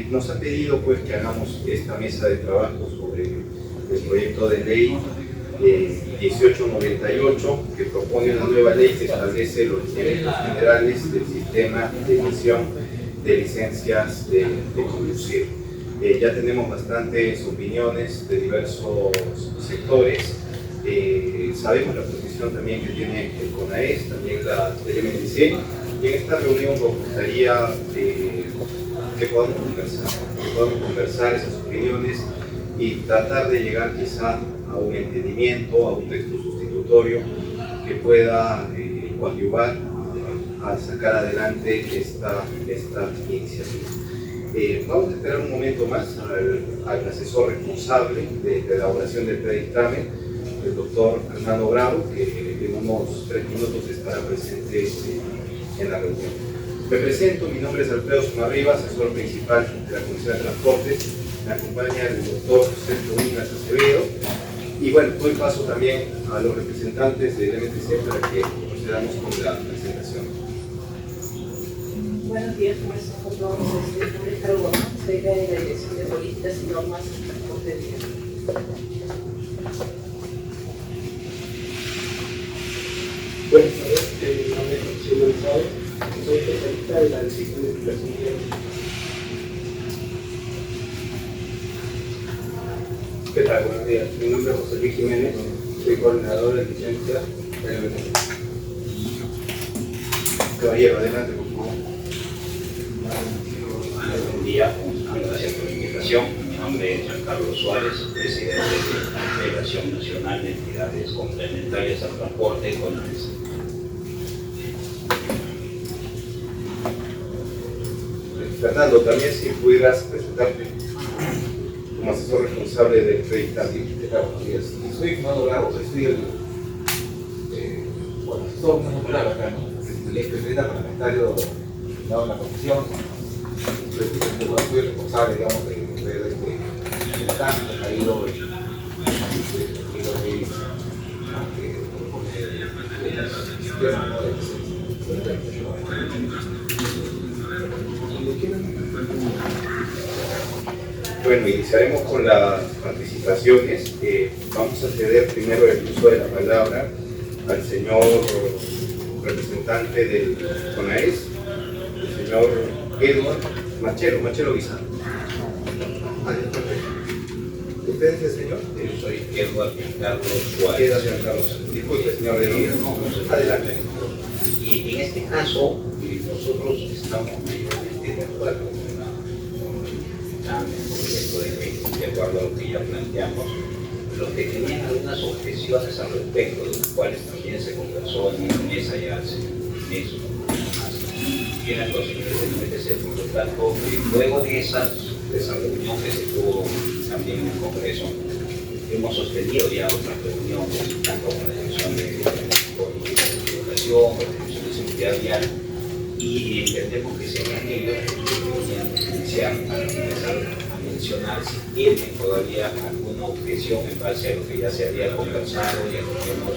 nos ha pedido pues que hagamos esta mesa de trabajo sobre el proyecto de ley 1898, que propone una nueva ley que establece los lineamientos generales del sistema de emisión de licencias de conducir. Ya tenemos bastantes opiniones de diversos sectores. Sabemos la posición también que tiene el CONAES, también la del MTC, y en esta reunión nos gustaría que podamos conversar esas opiniones y tratar de llegar quizá a un entendimiento, a un texto sustitutorio que pueda coadyuvar a sacar adelante esta iniciativa. Vamos a esperar un momento más al asesor responsable de la elaboración del predictamen, el doctor Fernando Bravo, que en unos 3 minutos estará presente en la reunión. Me presento, mi nombre es Alfredo Sumarriba, asesor principal de la Comisión de Transportes. Me acompaña el doctor Sergio Domingas Acevedo. Y bueno, doy paso también a los representantes del MTC para que procedamos con la presentación. Buenos días, ¿cómo están todos? Mi nombre es Carlos Gómez, soy de la Dirección de Políticas y Normas de Transporte de Vía. Buenas tardes, mi nombre es José González, soy especialista de la Dirección de Titulación de Vía. ¿Qué tal? Buenos días. Mi nombre es José Luis Jiménez, soy coordinador de licencia del MTC. Caballero, adelante, por favor. Buen día, gracias por la invitación. Mi nombre es Juan Carlos Suárez, presidente de la Federación Nacional de Entidades Complementarias al Transporte, CONAES. Fernando, también si pudieras presentarte como asesor responsable del predictamen. Buenos días. Soy Fernando Bravo, soy el asesor más popular acá, ¿no? El expresidente parlamentario dado en la comisión. Soy responsable, digamos, de este cambio que ha ido Bueno, iniciaremos con las participaciones. Vamos a ceder primero el uso de la palabra al señor representante del CONAES, el señor Edward Machelo Guizar. ¿Usted es el señor? Yo soy Edward Carlos Suárez. Disculpe, señor Edward. Adelante. Y en este caso, nosotros estamos mayormente de acuerdo con el proyecto de ley, de acuerdo a lo que ya planteamos. Los que tenían algunas objeciones al respecto, de los cuales también se conversó en una mesa ya hace meses o más, eran los ingredientes. Por lo tanto, luego de esa reunión que se tuvo también en el Congreso, hemos sostenido ya otras reuniones, tanto con la Dirección de Educación, con la Dirección de Seguridad Vial, y entendemos que serían ellos que deberían iniciar para empezar a mencionar si tienen todavía alguna objeción en base a lo que ya se había conversado y a lo que hemos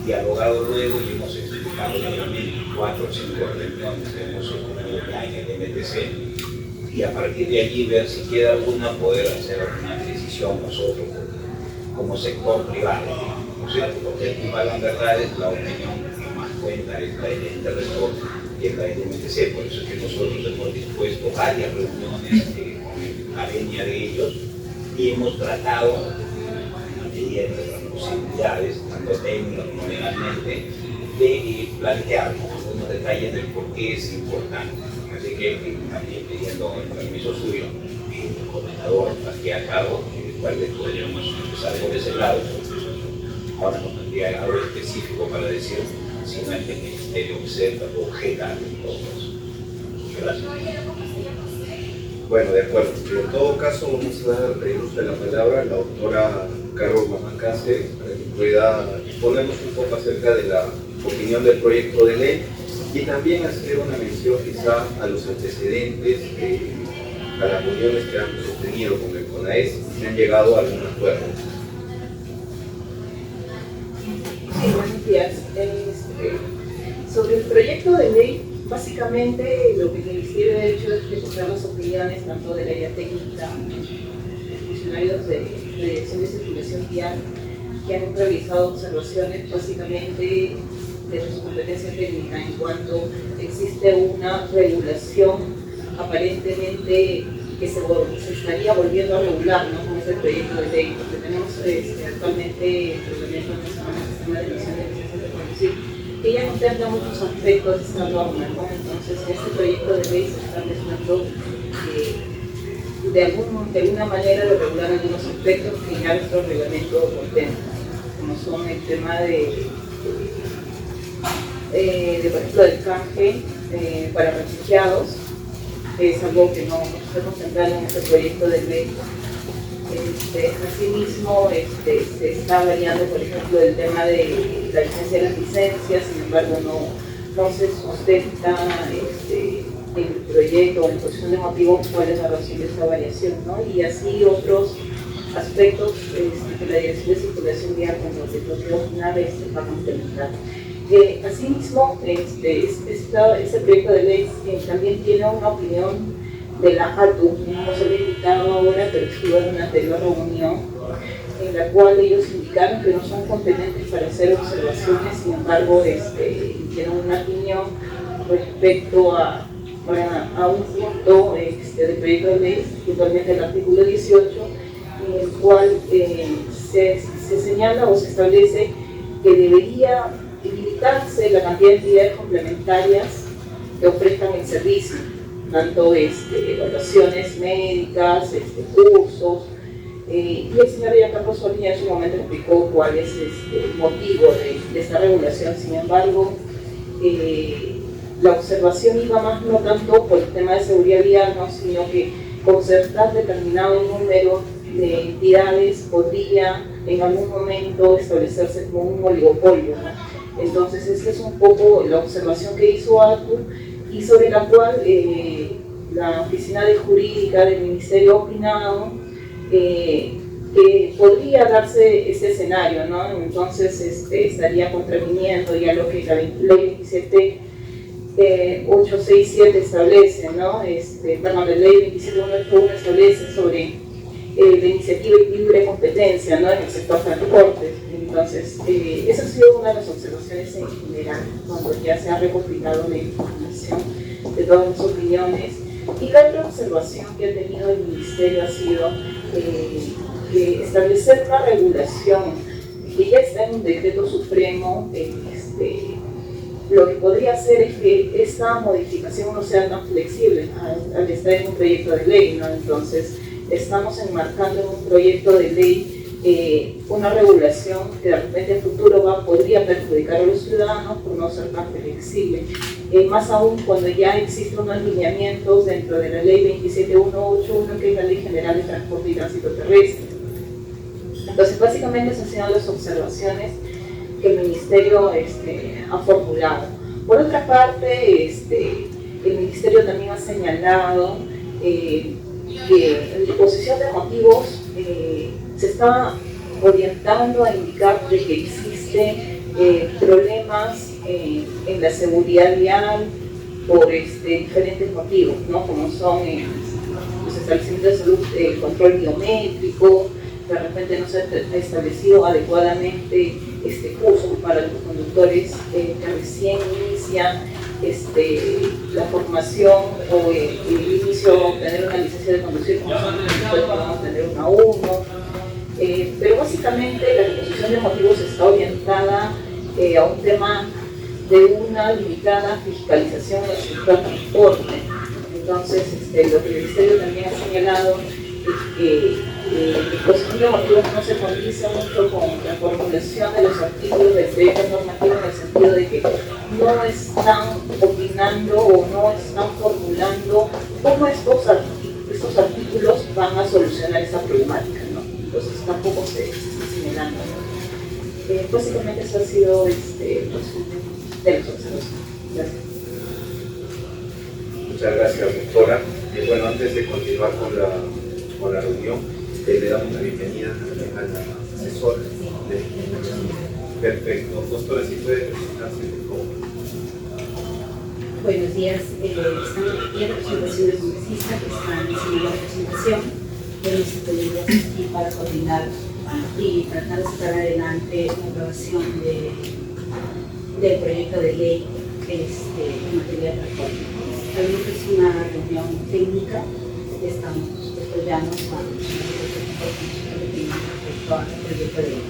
dialogado luego y hemos explicado nuevamente 4 o 5 reuniones que hemos sostenido ya en el MTC, y a partir de allí ver si queda alguna, poder hacer una decisión nosotros como sector privado, ¿no es cierto? Porque aquí la verdad es la opinión que más cuenta, es la del ente rector y es la del MTC. Por eso es que nosotros hemos dispuesto varias reuniones con la venia de ellos y hemos tratado, en la medida de nuestras posibilidades, tanto técnicas como legalmente, de plantear algunos detalles del por qué es importante. Así que también pidiendo el permiso suyo, el coordinador aquí a cabo, cual vez podríamos empezar por ese lado. Ahora no tendría algo específico para decir si no es que el Ministerio observa o objeta en todo eso. Gracias. Bueno, de acuerdo. En todo caso, vamos a dar el uso de la palabra a la doctora Carol Guamán Cáceres para que pueda exponernos un poco acerca de la opinión del proyecto de ley y también hacer una mención quizá a los antecedentes, a las reuniones que han sostenido con el CONAES, si han llegado a algún acuerdo. Sí, buenos días. Sobre el proyecto de ley, Básicamente lo que el Ministerio ha hecho es recoger las opiniones tanto del área técnica, de funcionarios de Dirección de Circulación Vial, que han realizado observaciones básicamente de su competencia técnica en cuanto existe una regulación aparentemente que se estaría volviendo a regular, ¿no?, con este proyecto de ley, porque tenemos actualmente el Reglamento Nacional del Sistema de Emisión de Licencias de Conducir, que ya contempla muchos aspectos de esta norma, ¿no? Entonces, en este proyecto de ley se está tratando de alguna manera de regular algunos aspectos que ya nuestro reglamento contempla, como son el tema por ejemplo, del canje para refugiados, que es algo que no está contemplado en este proyecto de ley. Asimismo, se está variando, por ejemplo, el tema de la licencia de las licencias, sin embargo, no se sustenta en el proyecto o en la exposición de motivos cuál es la razón de esta variación, ¿no? Y así otros aspectos que la Dirección de Circulación Vial con los dispositivos finales va a complementar. Asimismo, este proyecto de ley también tiene una opinión de la ATU, no se lo he invitado ahora, pero estuvo en una anterior reunión, en la cual ellos indicaron que no son competentes para hacer observaciones, sin embargo, tienen una opinión respecto a un punto del proyecto de ley, puntualmente el artículo 18, en el cual se señala o se establece que debería limitarse la cantidad de entidades complementarias que ofrezcan el servicio, tanto evaluaciones médicas, cursos, y el señor Giancarlo Solía en su momento explicó cuál es el motivo de esta regulación. Sin embargo, la observación iba más no tanto por el tema de seguridad vial, ¿no?, sino que concertar determinado número de entidades podría en algún momento establecerse como un oligopolio, ¿no? Entonces, esta es un poco la observación que hizo ATU y sobre la cual la Oficina de Jurídica del Ministerio ha opinado que podría darse este escenario, ¿no? Entonces, estaría contraviniendo ya lo que la Ley 27867 establece, ¿no? La Ley 27181 establece sobre la iniciativa y libre competencia, ¿no?, en el sector transporte. Entonces, esa ha sido una de las observaciones en general, cuando ya se ha recopilado la información de todas las opiniones. Y la otra observación que ha tenido el Ministerio ha sido establecer una regulación que ya está en un decreto supremo. Lo que podría hacer es que esta modificación no sea tan flexible al estar en un proyecto de ley, ¿no? Entonces, estamos enmarcando en un proyecto de ley una regulación que de repente en futuro podría perjudicar a los ciudadanos por no ser tan flexible, más aún cuando ya existen unos lineamientos dentro de la ley 27181, que es la Ley General de Transporte y Tránsito Terrestre. Entonces, básicamente esas han sido las observaciones que el Ministerio ha formulado. Por otra parte, el Ministerio también ha señalado que en la exposición de motivos se está orientando a indicar de que existen problemas en la seguridad vial por diferentes motivos, ¿no?, como son los establecimientos de salud, control biométrico, de repente no se ha establecido adecuadamente cursos para los conductores que recién inician la formación o el inicio a obtener una licencia de conducir, como son los podemos tener una 1. Pero básicamente la exposición de motivos está orientada a un tema de una limitada fiscalización del sector transporte. Entonces, lo que el Ministerio también ha señalado es que la exposición de motivos no se condice mucho con la formulación de los artículos del proyecto normativo, en el sentido de que no están opinando o no están formulando cómo estos artículos van a solucionar esa problemática, ¿no? Entonces tampoco se está señalando, ¿no? Básicamente eso ha sido de las observaciones. Gracias. Muchas gracias, doctora. Bueno, antes de continuar con la reunión, le damos la bienvenida a la asesora. Perfecto. Doctora, si puede presentarse, por favor. Buenos días. Estamos aquí en representación del congresista que está haciendo la presentación de nuestros colegas aquí para coordinar y tratar de sacar adelante la aprobación del proyecto de ley en materia de transporte. Sabemos que es una reunión técnica, estamos desarrollando con respecto al proyecto de ley.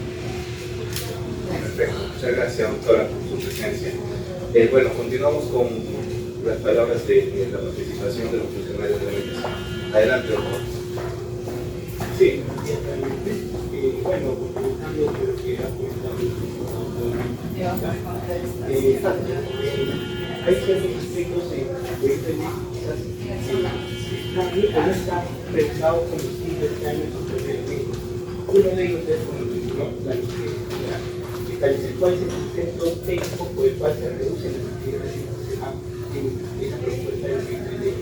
Perfecto, muchas gracias, doctora, por su presencia. Bueno, continuamos con las palabras de la participación de los funcionarios de la mesa. Adelante, doctor. Sí, ciertamente. Bueno, complementando lo que ha comentado el doctor, hay ciertos aspectos en el proyecto de ley quizás no están pensados como si este año en uno de ellos es establecer cuál es el concepto técnico por el cual se reduce la cantidad de institucional en esa propuesta de proyecto de ley.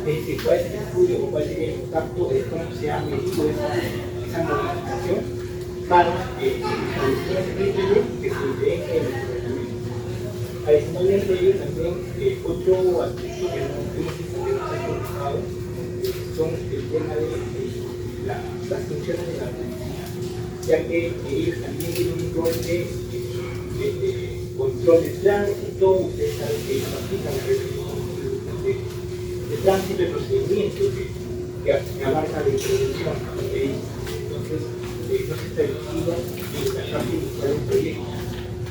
Es decir, cuál es el estudio o cuál sería el impacto de cómo se ha medido esa modificación para establecer ese proyecto de ley que se integre en el reglamento. Adicionalmente, ello también otro aspecto que hemos visto que no se ha conversado son el tema de las funciones de la policía, ya que ellos también tienen un rol de control de tránsito. Ustedes saben que ellos aplican la de tránsito y procedimiento que abarca la introducción de ellos. Entonces, no se establecía en la parte inicial del proyecto.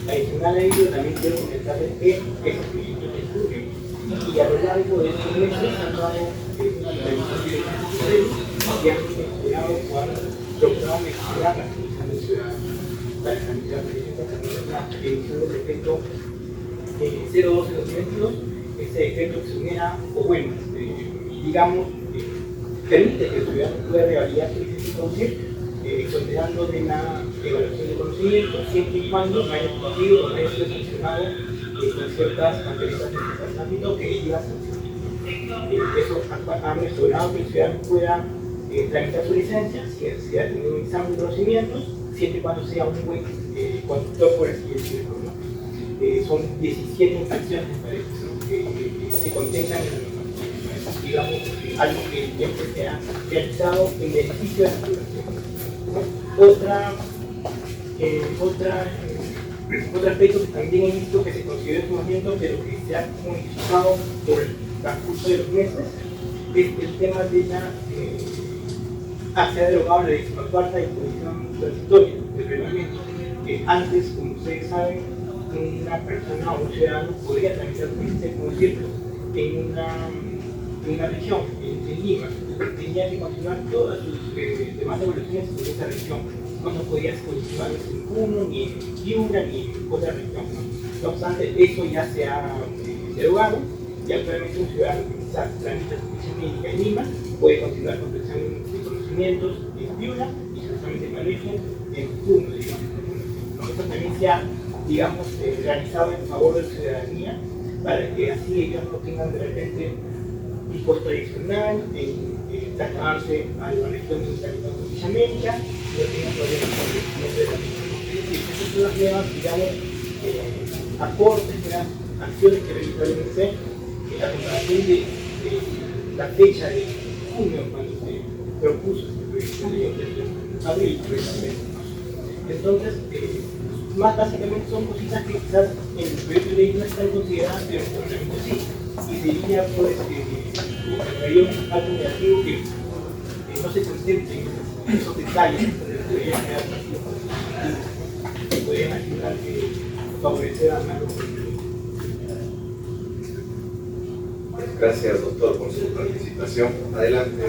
Adicional a ello, también quiero comentarles que este proyecto de estudio y a lo largo de estos meses han dado una revisión de que han mejorado cuando procurado mejorar la función del ciudadano para tramitar la edición del decreto 012-2022. Este decreto que se uniera, o bueno, digamos, permite que el ciudadano pueda revalidar su licencia de conducir, considerando de la evaluación de conocimiento, siempre y cuando no haya cumplido o no haya sido sancionado con ciertas características de ámbito que ellas sancionan. Eso ha mejorado que el ciudadano pueda tramitar su licencia si ha tenido un examen de conocimientos, siempre y cuando sea un buen conductor, por así decirlo, ¿no? Son 17 infracciones, me parece, ¿no? que se contemplan en la normativa, digamos, algo que siempre se ha realizado en beneficio de la población. Otro aspecto que también he visto que se considera en su momento, pero que se ha modificado por el transcurso de los meses, es el tema de la se ha derogado la 14ª disposición transitoria del reglamento. Antes, como ustedes saben, una persona o un ciudadano podría tramitar su licencia de conducir en una región, en Lima. Tenía que continuar todas sus demás evaluaciones en esa región. No podía continuar en Puno, ni en Piura, ni en otra región. No obstante, eso ya se ha derogado y actualmente un ciudadano que quizás tramita su licencia médica en Lima puede continuar con su examen de conocimientos en Piura y su examen de manejo en Puno, digamos. Esto también se ha, digamos, realizado en favor de la ciudadanía para que así ellos no tengan de repente un costo adicional en trasladarse a la región de la médica y no tengan problemas con el conocimiento de la misma. Estas son las nuevas, digamos, aportes, nuevas acciones que realizó el INC a comparación de la fecha de junio cuando se propuso este proyecto de ley de abril, precisamente. Entonces, más básicamente son cositas que quizás en el proyecto de ley no están consideradas, pero en el reglamento sí. Y sería, pues, habría un impacto negativo que no se contemplen esos detalles que podrían quedar vacíos y podrían ayudar a favorecer a más. Gracias, doctor, por su participación. Adelante.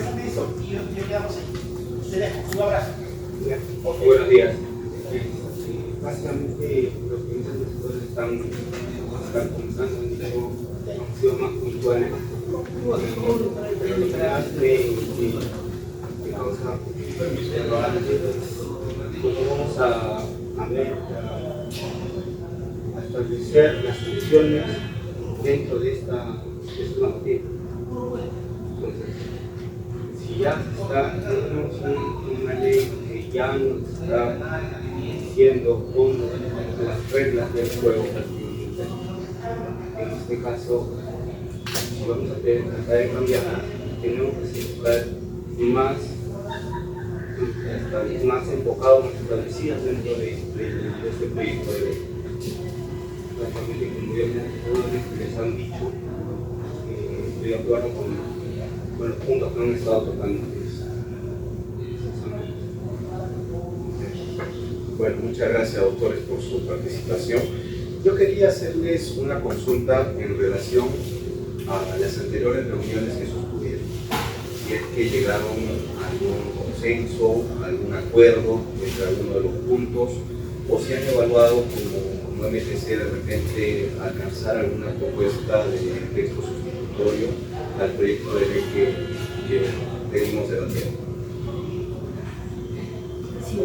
Un abrazo. Buenos días. Básicamente los clientes de nosotros están comenzando un poco, han sido más puntuales. Vamos a ver, a establecer las funciones dentro de esta normativa. Entonces, si ya tenemos una ley que ya nos está diciendo cómo las reglas del juego, este caso, si vamos a tratar de cambiar, tenemos que estar más enfocados, más establecidos dentro de este proyecto de ley. Básicamente, como ya les han dicho, estoy de acuerdo con los puntos que han estado tocando. Bueno, muchas gracias, doctores, por su participación. Yo quería hacerles una consulta en relación a las anteriores reuniones que sostuvieron. Si es que llegaron a algún consenso, a algún acuerdo entre alguno de los puntos, o si han evaluado como MTC de repente alcanzar alguna propuesta de texto sustitutorio al proyecto de ley que venimos debatiendo. Sí,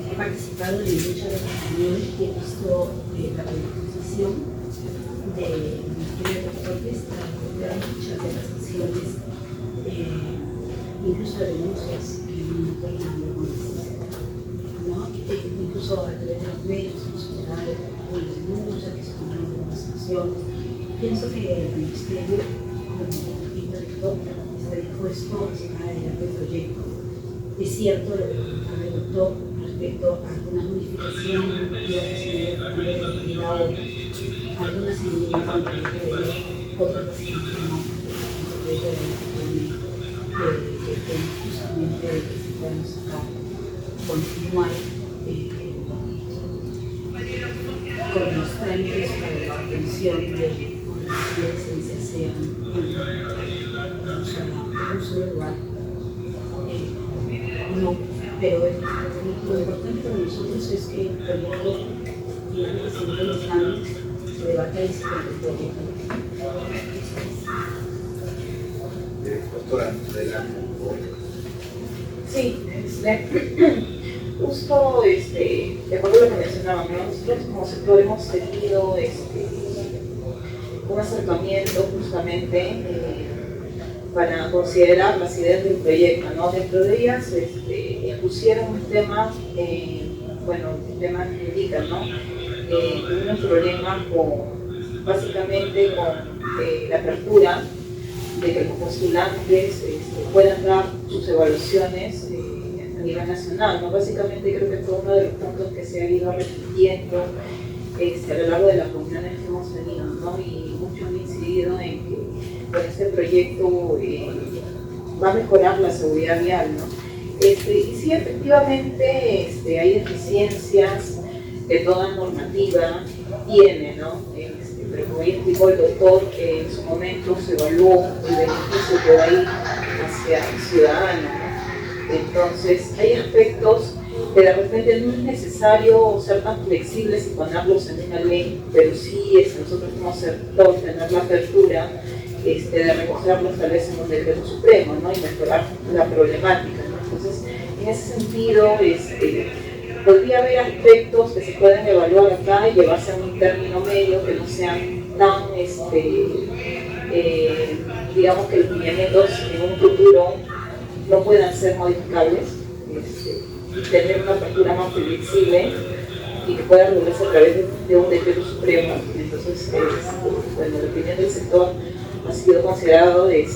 he participado en muchas de las reuniones y he visto la predisposición del Ministerio de Transportes para apoyar muchas de las acciones, incluso de denuncias que no pueden haber ¿no? Incluso a través de los medios hemos generado una denuncia que se toman algunas acciones. Pienso que el Ministerio, como equipo rector, está dispuesto a sacar adelante el proyecto. Es cierto lo que comentó respecto a algunas modificaciones que se han dado, algunas se han llevado al proyecto de ley, otras no, el proyecto de ley que justamente que se puedan sacar, continuar con los trámites para la obtención de licencias sean un solo lugar. No, pero lo importante para nosotros es que el proyecto tiene que seguir en los trámites, se debata y se concrete. Doctora, adelante. Sí, justo de acuerdo a lo que mencionaban, ¿no? Nosotros como sector hemos tenido un acercamiento justamente para considerar las ideas del proyecto, ¿no? Dentro de ellas expusieron un tema, bueno, el tema que indican, ¿no? Tuvieron problemas básicamente con la apertura de que los postulantes puedan dar sus evaluaciones a nivel nacional, ¿no? Básicamente creo que fue uno de los puntos que se ha ido repitiendo a lo largo de las reuniones que hemos tenido, ¿no? Y muchos han incidido en que con este proyecto va a mejorar la seguridad vial, ¿no? Y sí, efectivamente hay deficiencias que toda normativa tiene, ¿no? Pero como ya explicó el doctor, en su momento se evaluó el beneficio que va a ir hacia el ciudadano, ¿no? Entonces, hay aspectos que de repente no es necesario ser tan flexibles y ponerlos en una ley, pero sí nosotros como sector tener la apertura de recogerlos tal vez en un decreto supremo, ¿no? Y mejorar la problemática, ¿no? Entonces, en ese sentido, podría haber aspectos que se pueden evaluar acá y llevarse a un término medio que no sean tan, digamos que los lineamientos en un futuro no puedan ser modificables, tener una apertura más flexible y que pueda regularse a través de un decreto supremo. Entonces, bueno, la opinión del sector ha sido considerado que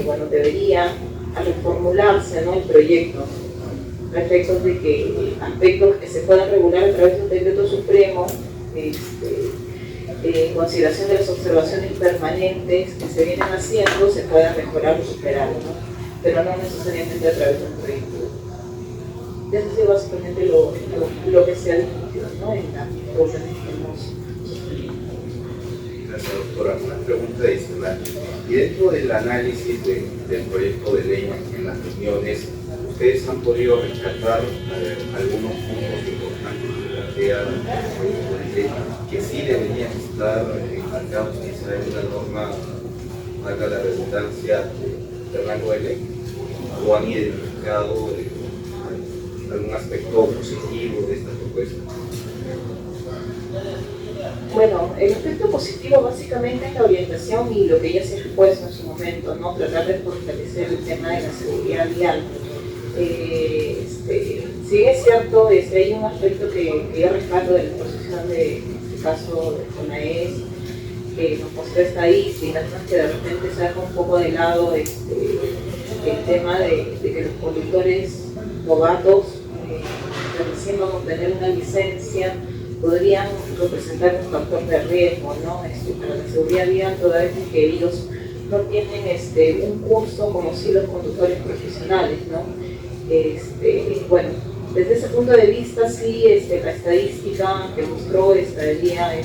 bueno, debería reformularse, ¿no? El proyecto a efectos de que aspectos que se puedan regular a través de un decreto supremo, en consideración de las observaciones permanentes que se vienen haciendo, se puedan mejorar o superar, ¿no? Pero no necesariamente a través de un proyecto. Eso es básicamente lo que se ha discutido, ¿no? En las reuniones que hemos sostenido. Gracias, doctora. Una pregunta adicional. Y dentro del análisis del proyecto de ley en las reuniones, ¿ustedes han podido rescatar algunos puntos importantes que plantea el proyecto de ley que sí deberían estar enmarcados quizá en una norma, valga la redundancia, de rango de ley? ¿O han identificado algún aspecto positivo de esta propuesta? Bueno, el aspecto positivo básicamente es la orientación y lo que ya se ha expuesto en su momento, ¿no? Tratar de fortalecer el tema de la seguridad vial. Sí es cierto, hay un aspecto que yo rescato de la exposición de, en este caso, de CONAES, que nos mostró estadísticas, ¿no? Que de repente saca un poco de lado el tema de que los conductores novatos, recién van a obtener una licencia, podrían representar un factor de riesgo, ¿no? Para la seguridad vial, toda vez que ellos no tienen un curso como si los conductores profesionales, ¿no? Bueno, desde ese punto de vista, sí, la estadística que mostró estaría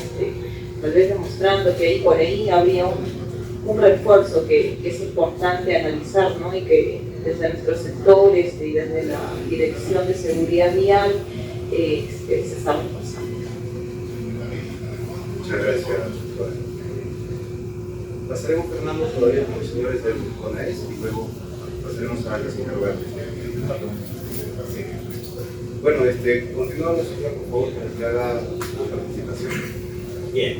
tal vez demostrando que por ahí habría un refuerzo que es importante analizar, ¿no? Y que desde nuestros sectores y desde la Dirección de Seguridad Vial se está reforzando. Muchas gracias, doctora. Pasaremos, Fernando, todavía con los señores del CONAES y luego pasaremos a la señora Verde. Sí. Bueno, continuamos, señor, por favor, para que haga la participación. Bien,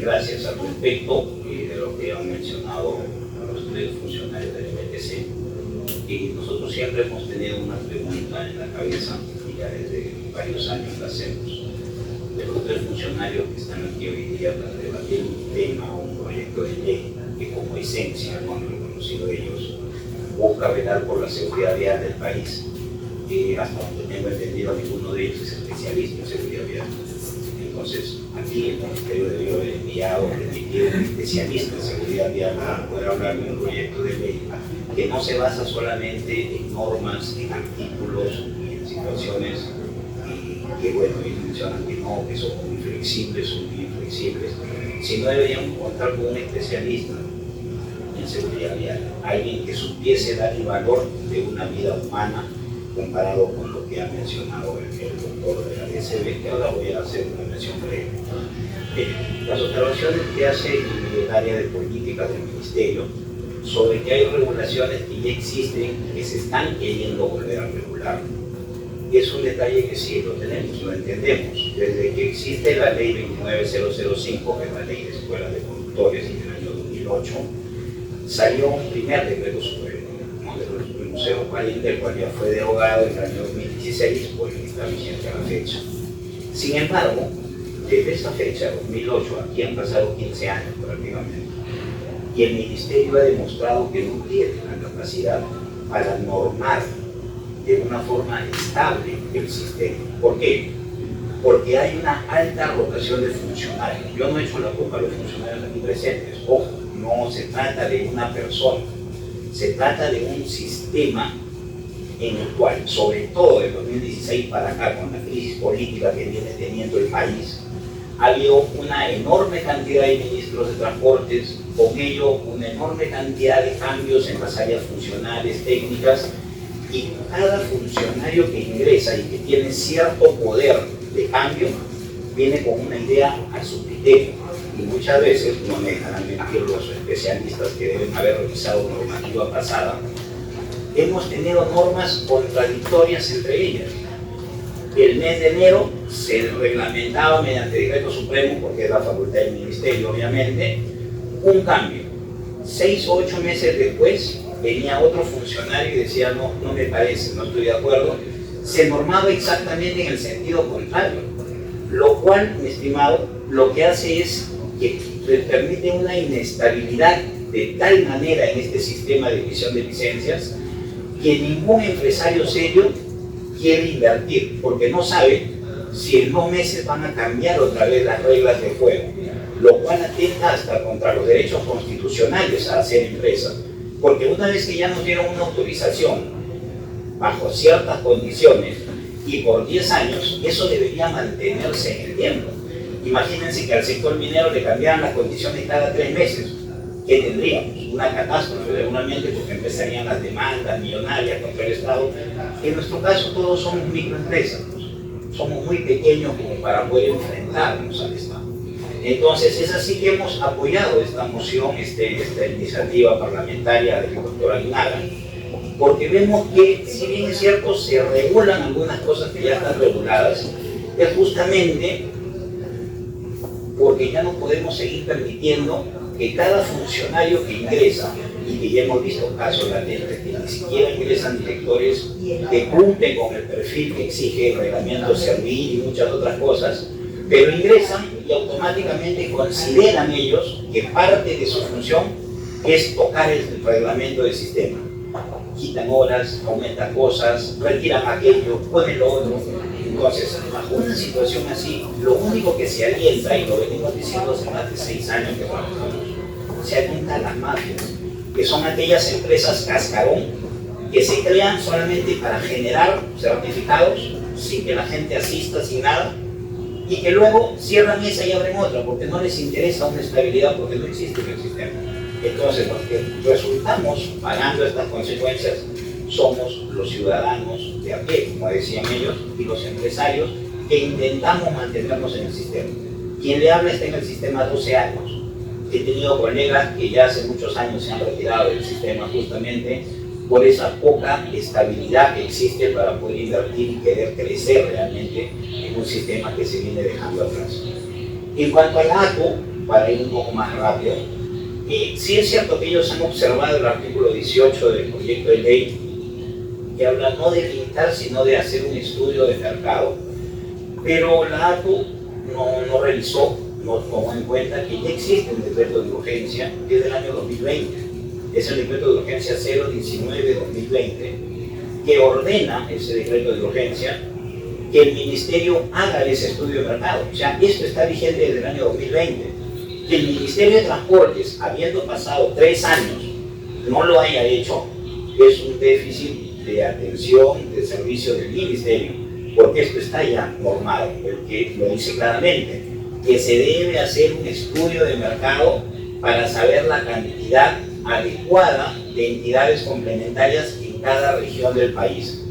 gracias. Al respecto de lo que han mencionado los tres funcionarios del MTC, y nosotros siempre hemos tenido una pregunta en la cabeza y ya desde varios años la hacemos. De los tres funcionarios que están aquí hoy día para debatir un tema o un proyecto de ley que como esencia, como han reconocido ellos, busca velar por la seguridad vial del país. Hasta donde tengo entendido, ninguno de ellos es especialista en seguridad vial. Entonces, aquí el Ministerio debió haber enviado, remitido un especialista en seguridad vial para poder hablar de un proyecto de ley que no se basa solamente en normas, en artículos y en situaciones que, bueno, ellos mencionan que no, que son muy flexibles, sino deberían contar con un especialista en seguridad vial, alguien que supiese dar el valor de una vida humana comparado con lo que ha mencionado el doctor de la DSB, que ahora voy a hacer una mención breve. Las observaciones que hace el área de política del Ministerio sobre que hay regulaciones que ya existen, que se están queriendo volver a regular, es un detalle que sí lo tenemos, lo entendemos. Desde que existe la ley 29005, que es la ley de escuelas de conductores, en el año 2008, salió un primer decreto supremo, ¿no? Del Supremo 040, el cual ya fue derogado en el año 2016, pues está vigente a la fecha. Sin embargo, desde esa fecha, 2008, aquí han pasado 15 años prácticamente, y el Ministerio ha demostrado que no tiene la capacidad para normar de una forma estable el sistema. ¿Por qué? Porque hay una alta rotación de funcionarios. Yo no he hecho la culpa a los funcionarios aquí presentes. Ojo, no se trata de una persona, se trata de un sistema en el cual, sobre todo de 2016 para acá, con la crisis política que viene teniendo el país, ha habido una enorme cantidad de ministros de transportes, con ello una enorme cantidad de cambios en las áreas funcionales, técnicas, y cada funcionario que ingresa y que tiene cierto poder de cambio, viene con una idea a su criterio. Y muchas veces, no me dejarán mentir los especialistas que deben haber revisado normativa pasada, hemos tenido normas contradictorias entre ellas. El mes de enero se reglamentaba mediante decreto supremo, porque es la facultad del Ministerio obviamente, un cambio. 6 o 8 meses después venía otro funcionario y decía no me parece, no estoy de acuerdo. Se normaba exactamente en el sentido contrario, lo cual, mi estimado, lo que hace es que permite una inestabilidad de tal manera en este sistema de emisión de licencias que ningún empresario serio quiere invertir, porque no sabe si en 2 meses van a cambiar otra vez las reglas de juego, lo cual atenta hasta contra los derechos constitucionales a hacer empresa, porque una vez que ya nos dieron una autorización bajo ciertas condiciones y por 10 años, eso debería mantenerse en el tiempo. Imagínense que al sector minero le cambiaran las condiciones cada 3 meses. ¿Qué tendríamos? Una catástrofe, seguramente, porque empezarían las demandas millonarias contra el Estado. En nuestro caso, todos somos microempresas, somos muy pequeños como para poder enfrentarnos al Estado. Entonces, es así que hemos apoyado esta moción, esta iniciativa parlamentaria del doctor Aguinaga, porque vemos que, si bien es cierto, se regulan algunas cosas que ya están reguladas, es justamente porque ya no podemos seguir permitiendo que cada funcionario que ingresa y y que ya hemos visto casos latentes que ni siquiera ingresan directores que cumplen con el perfil que exige el reglamento servil y muchas otras cosas, pero ingresan y automáticamente consideran ellos que parte de su función es tocar el reglamento del sistema. Quitan horas, aumentan cosas, retiran aquello, ponen lo otro. Entonces, bajo una situación así, lo único que se alienta, y lo venimos diciendo hace más de 6 años que trabajamos, se alientan las mafias, que son aquellas empresas cascarón que se crean solamente para generar certificados sin que la gente asista, sin nada, y que luego cierran esa y abren otra porque no les interesa una estabilidad, porque no existe en el sistema. Entonces, los que resultamos pagando estas consecuencias somos los ciudadanos de a pie, como decían ellos, y los empresarios que intentamos mantenernos en el sistema. Quien le habla está en el sistema 12 años. He tenido colegas que ya hace muchos años se han retirado del sistema justamente por esa poca estabilidad que existe para poder invertir y querer crecer realmente en un sistema que se viene dejando atrás. En cuanto al ATU, para ir un poco más rápido, sí es cierto que ellos han observado el artículo 18 del proyecto de ley que habla no de limitar sino de hacer un estudio de mercado, pero la ATU no revisó, no tomó en cuenta que ya existe un decreto de urgencia desde el año 2020, es el decreto de urgencia 019-2020, que ordena ese decreto de urgencia que el ministerio haga ese estudio de mercado. O sea, esto está vigente desde el año 2020. Que el Ministerio de Transportes, habiendo pasado 3 años, no lo haya hecho, es un déficit de atención, de servicio del ministerio, porque esto está ya normado, el que lo dice claramente, que se debe hacer un estudio de mercado para saber la cantidad adecuada de entidades complementarias en cada región del país.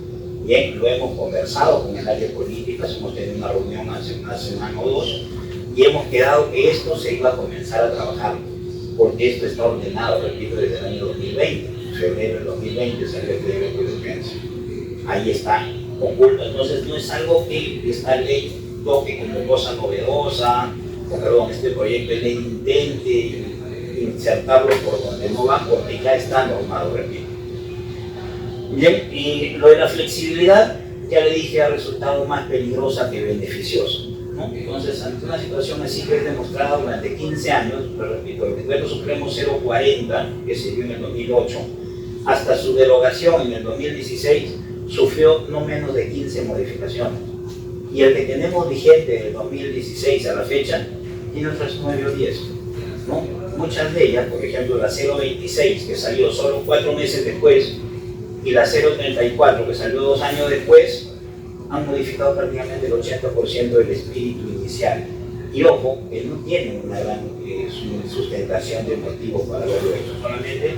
Bien, lo hemos conversado con el área de políticas, hemos tenido una reunión hace una semana o 2, y hemos quedado que esto se iba a comenzar a trabajar, porque esto está ordenado, repito, desde el año 2020, en febrero del 2020 salió el decreto de urgencia. Ahí está, oculto. Entonces no es algo que esta ley toque como cosa novedosa, o perdón, este proyecto de ley intente insertarlo por donde no va, porque ya está normado, repito. Bien, y lo de la flexibilidad, ya le dije, ha resultado más peligrosa que beneficiosa, ¿no? Entonces, ante una situación así que es demostrada durante 15 años, pero repito, el decreto supremo 040, que se dio en el 2008, hasta su derogación en el 2016, sufrió no menos de 15 modificaciones. Y el que tenemos vigente del 2016 a la fecha, tiene otras 9 o 10, ¿no? Muchas de ellas, por ejemplo, la 026, que salió solo 4 meses después, y la 034, que salió 2 años después, han modificado prácticamente el 80% del espíritu inicial. Y ojo, que no tienen una gran sustentación de motivos para verlo hecho, solamente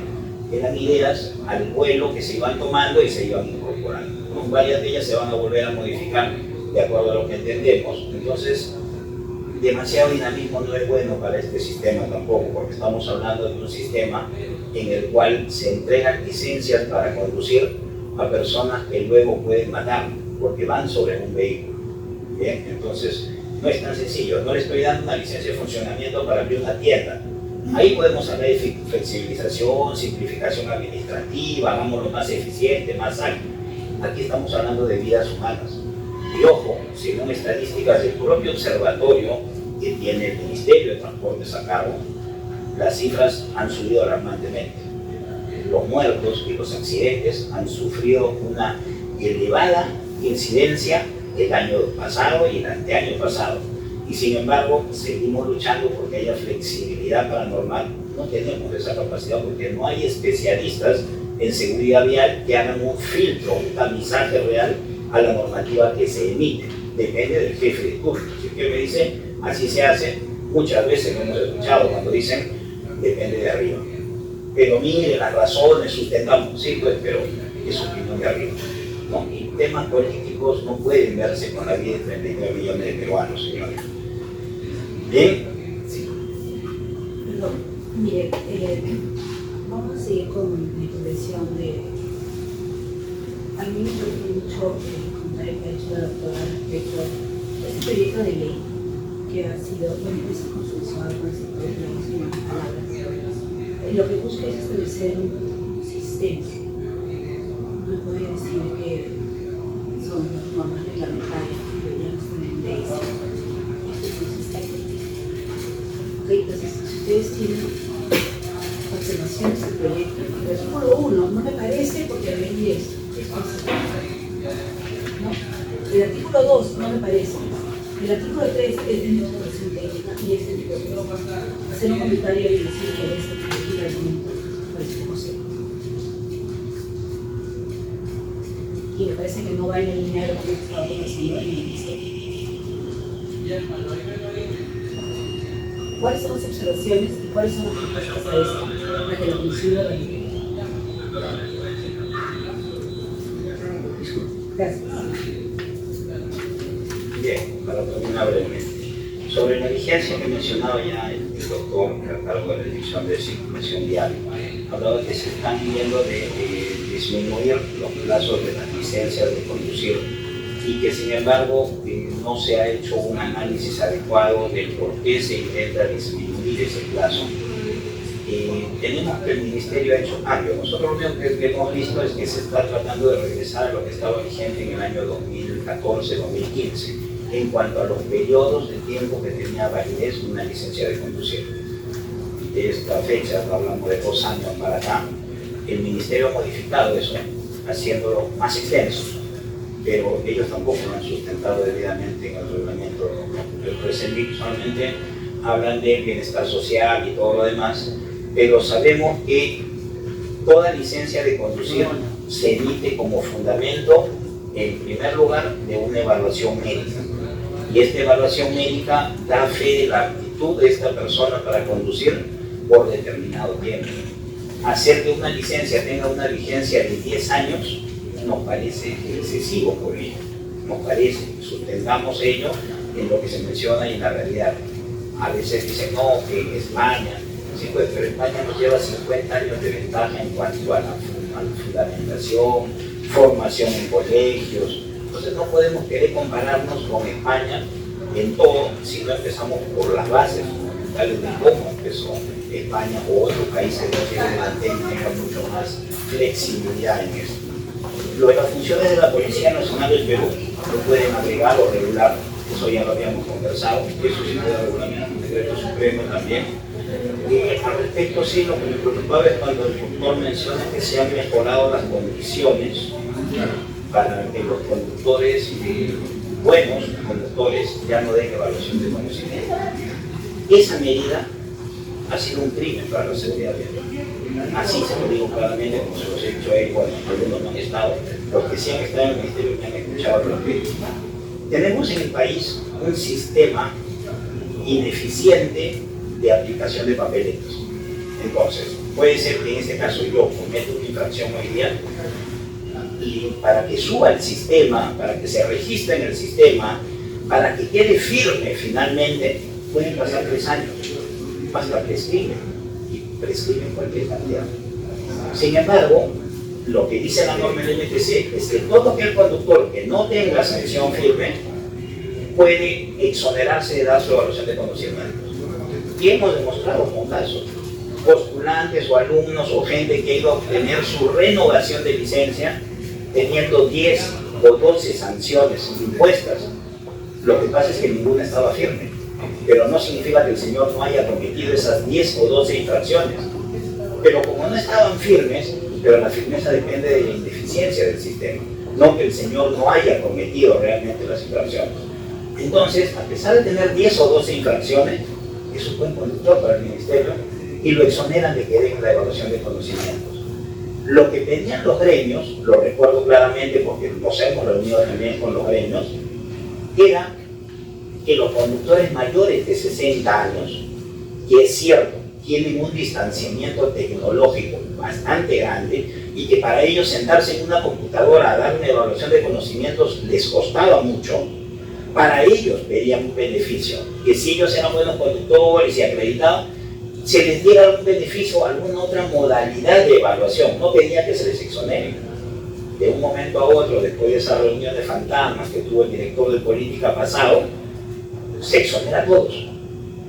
eran ideas al vuelo que se iban tomando y se iban incorporando, ¿no? Varias de ellas se van a volver a modificar de acuerdo a lo que entendemos. Entonces, demasiado dinamismo no es bueno para este sistema tampoco, porque estamos hablando de un sistema en el cual se entregan licencias para conducir a personas que luego pueden matar, porque van sobre un vehículo. Bien, entonces no es tan sencillo. No le estoy dando una licencia de funcionamiento para abrir una tienda. Ahí podemos hablar de flexibilización, simplificación administrativa, hagámoslo más eficiente, más ágil. Aquí estamos hablando de vidas humanas. Y ojo, según estadísticas del propio observatorio que tiene el Ministerio de Transportes a cargo, las cifras han subido alarmantemente. Los muertos y los accidentes han sufrido una elevada incidencia el año pasado y el anteaño pasado. Y sin embargo, seguimos luchando porque haya flexibilidad paranormal. No tenemos esa capacidad porque no hay especialistas en seguridad vial que hagan un filtro, un tamizaje real a la normativa que se emite. Depende del jefe de turno. Si usted me dice, así se hace, muchas veces lo hemos escuchado cuando dicen, depende de arriba. Pero mire las razones, sustentamos, sí, pues, pero es opinión de arriba, ¿no? Y temas políticos no pueden verse con la vida de 39 millones de peruanos, señores. Bien, sí. Perdón, mire, vamos a seguir con mi convención de... A mí me preocupa mucho el comentario que ha hecho la doctora respecto a este proyecto de ley que ha sido, bueno, es consensuado con el sector de las palabras. lo que busca es establecer un sistema. No puede decir que son normas reglamentarias que deberían estar en leyes. Este es un sistema. Ok, entonces, si ustedes tienen observaciones del proyecto, el artículo 1 no me parece porque leí esto. ¿No? El artículo 2 no me parece. El artículo 3 es de mi observación técnica y es el que puedo hacer un comentario y decir que esta perspectiva me parece como sé. Y me parece que no va en la línea de lo que estaba haciendo en el ministerio. ¿Cuáles son las observaciones y cuáles son las respuestas a esto para que la comisión lo valide? Gracias. Bien, para terminar brevemente. Sobre la vigencia que ha mencionado ya el doctor a cargo de la Dirección de Circulación Vial, hablaba que se están viendo de disminuir los plazos de las licencias de conducir y que sin embargo no se ha hecho un análisis adecuado del por qué se intenta disminuir ese plazo. Tenemos que el Ministerio ha hecho cambios. Nosotros lo único que hemos visto es que se está tratando de regresar a lo que estaba vigente en el año 2014-2015 en cuanto a los periodos de tiempo que tenía validez una licencia de conducir. De esta fecha, hablamos de 2 años para acá, el Ministerio ha modificado eso, haciéndolo más extenso, pero ellos tampoco lo han sustentado debidamente en el reglamento. El PRESENDIC solamente hablan de bienestar social y todo lo demás, pero sabemos que toda licencia de conducir se emite como fundamento, en primer lugar, de una evaluación médica. Y esta evaluación médica da fe de la aptitud de esta persona para conducir por determinado tiempo. Hacer que una licencia tenga una vigencia de 10 años nos parece excesivo por ello. Nos parece, sustentamos ello en lo que se menciona y en la realidad. A veces dicen, no, que en España, sí, pues, pero España nos lleva 50 años de ventaja en cuanto a la fundamentación, formación en colegios. Entonces no podemos querer compararnos con España en todo si no empezamos por las bases fundamentales de cómo empezó España o otros países que tengan mucho más flexibilidad en esto. Lo de las funciones de la Policía Nacional del Perú lo pueden agregar o regular, eso ya lo habíamos conversado, eso sí puede regular en el Decreto Supremo también. Al respecto, sí, lo que me preocupaba es cuando el doctor menciona que se han mejorado las condiciones para que los conductores, buenos conductores, ya no den evaluación de conocimiento. Esa medida ha sido un crimen para la seguridad vial. Así se lo digo claramente, como se los he dicho a él, bueno, algunos no han estado, los que sí han estado en el Ministerio me han escuchado al respecto. Tenemos en el país un sistema ineficiente de aplicación de papeletos. Entonces, puede ser que en este caso yo cometa una infracción hoy día y para que suba el sistema, para que se registre en el sistema, para que quede firme finalmente, pueden pasar 3 años, hasta prescriben, y prescriben cualquier cantidad. Sin embargo, lo que dice la norma del MTC es que todo aquel conductor que no tenga sanción firme puede exonerarse de dar su evaluación de conocimientos. Y hemos demostrado con casos, postulantes o alumnos o gente que ha ido a obtener su renovación de licencia teniendo 10 o 12 sanciones impuestas. Lo que pasa es que ninguna estaba firme, pero no significa que el señor no haya cometido esas 10 o 12 infracciones. Pero como no estaban firmes, pero la firmeza depende de la ineficiencia del sistema, no que el señor no haya cometido realmente las infracciones. Entonces, a pesar de tener 10 o 12 infracciones, es un buen conductor para el Ministerio y lo exoneran de que den la evaluación de conocimientos. Lo que pedían los gremios, lo recuerdo claramente porque nos hemos reunido también con los gremios, era que los conductores mayores de 60 años, que es cierto, tienen un distanciamiento tecnológico bastante grande y que para ellos sentarse en una computadora a dar una evaluación de conocimientos les costaba mucho, para ellos pedían un beneficio, que si ellos eran buenos conductores y acreditados, se les diera algún beneficio, alguna otra modalidad de evaluación, no pedían que se les exonere. De un momento a otro, después de esa reunión de fantasmas que tuvo el director de política pasado, se exonera a todos.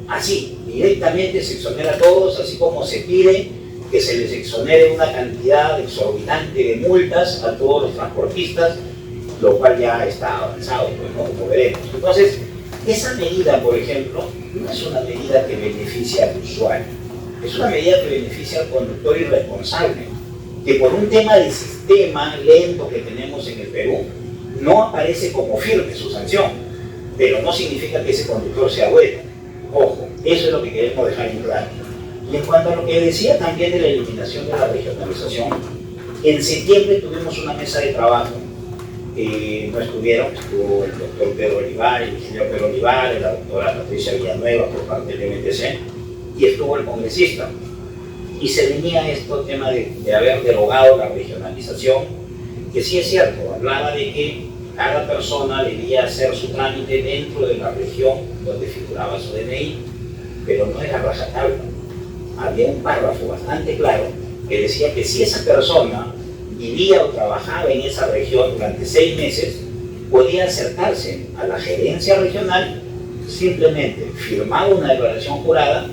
Así, directamente se exonera a todos, así como se pide que se les exonere una cantidad exorbitante de multas a todos los transportistas, lo cual ya está avanzado, pues, ¿no? Como veremos. Entonces, esa medida, por ejemplo, no es una medida que beneficia al usuario, es una medida que beneficia al conductor irresponsable, que por un tema de sistema lento que tenemos en el Perú, no aparece como firme su sanción, pero no significa que ese conductor sea bueno. Ojo, eso es lo que queremos dejar en claro. Y en cuanto a lo que decía también de la eliminación de la regionalización, en septiembre tuvimos una mesa de trabajo. No estuvieron, estuvo el doctor Pedro Olivar, el ingeniero Pedro Olivar, la doctora Patricia Villanueva por parte del MTC, y estuvo el congresista. Y se venía esto tema de haber derogado la regionalización, que sí es cierto, hablaba de que cada persona debía hacer su trámite dentro de la región donde figuraba su DNI, pero no era rajatabla. Había un párrafo bastante claro que decía que si esa persona vivía o trabajaba en esa región durante 6 meses, podía acercarse a la gerencia regional, simplemente firmaba una declaración jurada